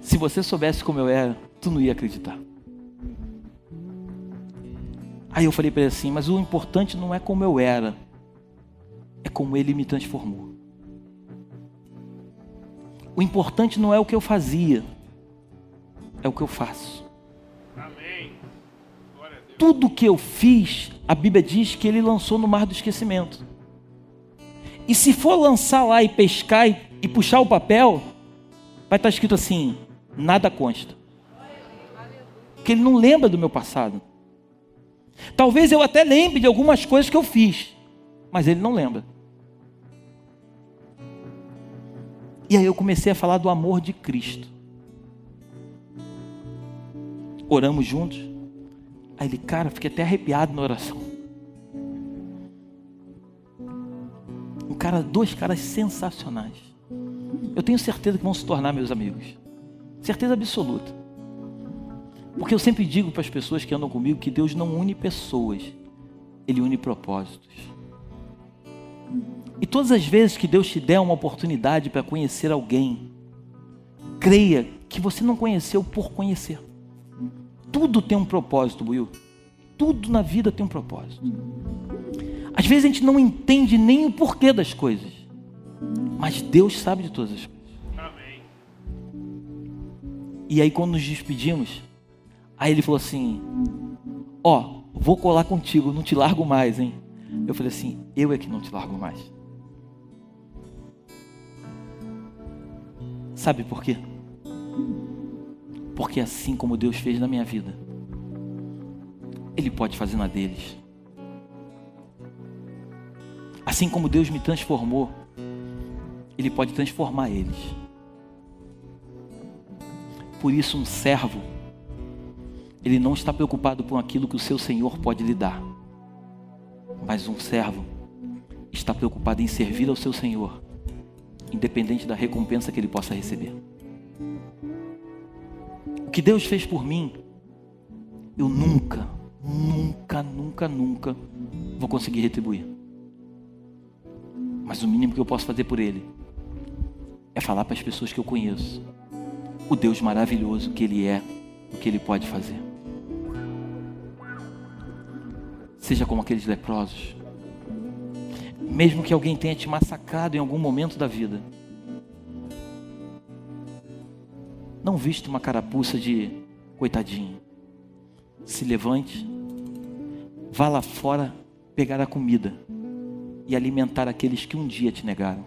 Se você soubesse como eu era, tu não ia acreditar. Aí eu falei para ele assim: mas o importante não é como eu era, é como Ele me transformou. O importante não é o que eu fazia, é o que eu faço. Amém. Glória a Deus. Tudo que eu fiz, a Bíblia diz que Ele lançou no mar do esquecimento. E se for lançar lá e pescar e puxar o papel, vai estar escrito assim: nada consta. Porque Ele não lembra do meu passado. Talvez eu até lembre de algumas coisas que eu fiz, mas Ele não lembra. E aí eu comecei a falar do amor de Cristo. Oramos juntos. Aí ele: cara, fiquei até arrepiado na oração. Dois caras sensacionais. Eu tenho certeza que vão se tornar meus amigos. Certeza absoluta. Porque eu sempre digo para as pessoas que andam comigo que Deus não une pessoas, Ele une propósitos. E todas as vezes que Deus te der uma oportunidade para conhecer alguém, creia que você não conheceu por conhecer. Tudo tem um propósito, Buiu. Tudo na vida tem um propósito. Às vezes a gente não entende nem o porquê das coisas, mas Deus sabe de todas as coisas. Amém. E aí quando nos despedimos, aí ele falou assim: vou colar contigo, não te largo mais, hein? Eu falei assim: eu é que não te largo mais. Sabe por quê? Porque assim como Deus fez na minha vida, Ele pode fazer na deles. Assim como Deus me transformou, Ele pode transformar eles. Por isso um servo, ele não está preocupado com aquilo que o seu Senhor pode lhe dar. Mas um servo está preocupado em servir ao seu Senhor, independente da recompensa que ele possa receber. O que Deus fez por mim, eu nunca vou conseguir retribuir. Mas o mínimo que eu posso fazer por Ele é falar para as pessoas que eu conheço o Deus maravilhoso que Ele é, o que Ele pode fazer. Seja como aqueles leprosos. Mesmo que alguém tenha te massacrado em algum momento da vida, não viste uma carapuça de coitadinho. Se levante, vá lá fora pegar a comida e alimentar aqueles que um dia te negaram.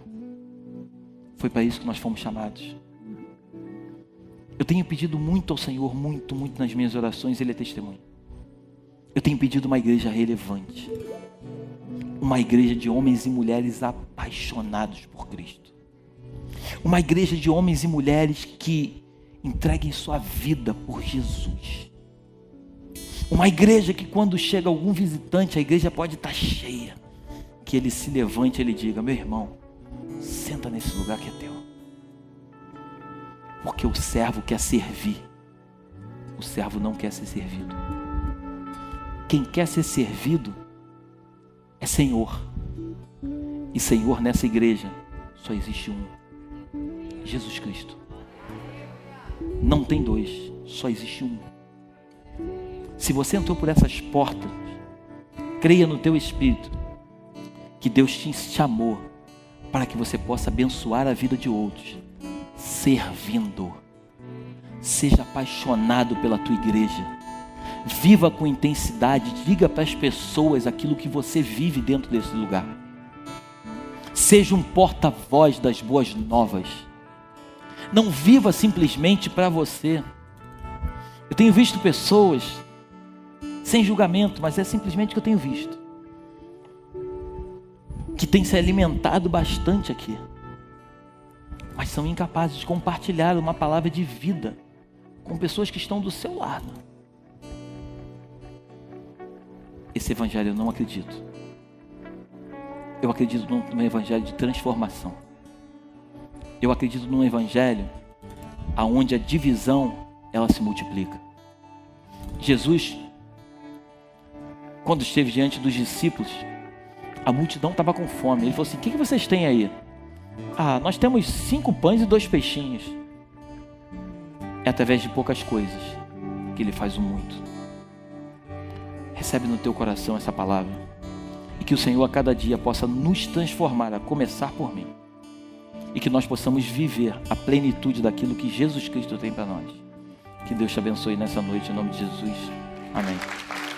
Foi para isso que nós fomos chamados. Eu tenho pedido muito ao Senhor, muito nas minhas orações, Ele é testemunho. Eu tenho pedido uma igreja relevante, uma igreja de homens e mulheres apaixonados por Cristo, uma igreja de homens e mulheres que Entreguem sua vida por Jesus. Uma igreja que quando chega algum visitante, a igreja pode estar cheia. Que ele se levante e ele diga: meu irmão, senta nesse lugar que é teu. Porque o servo quer servir. O servo não quer ser servido. Quem quer ser servido é Senhor. E Senhor nessa igreja só existe um: Jesus Cristo. Não tem dois, só existe um. Se você entrou por essas portas, creia no teu espírito que Deus te chamou para que você possa abençoar a vida de outros, servindo. Seja apaixonado pela tua igreja. Viva com intensidade, diga para as pessoas aquilo que você vive dentro desse lugar. Seja um porta-voz das boas novas. Não viva simplesmente para você. Eu tenho visto pessoas, sem julgamento, mas é simplesmente o que eu tenho visto, que têm se alimentado bastante aqui, mas são incapazes de compartilhar uma palavra de vida com pessoas que estão do seu lado. Esse evangelho eu não acredito. Eu acredito num evangelho de transformação. Eu acredito num evangelho onde a divisão ela se multiplica. Jesus, quando esteve diante dos discípulos, a multidão estava com fome. Ele falou assim: o que vocês têm aí? Nós temos 5 pães e 2 peixinhos. É através de poucas coisas que Ele faz o muito. Recebe no teu coração essa palavra. E que o Senhor a cada dia possa nos transformar, a começar por mim. E que nós possamos viver a plenitude daquilo que Jesus Cristo tem para nós. Que Deus te abençoe nessa noite, em nome de Jesus. Amém.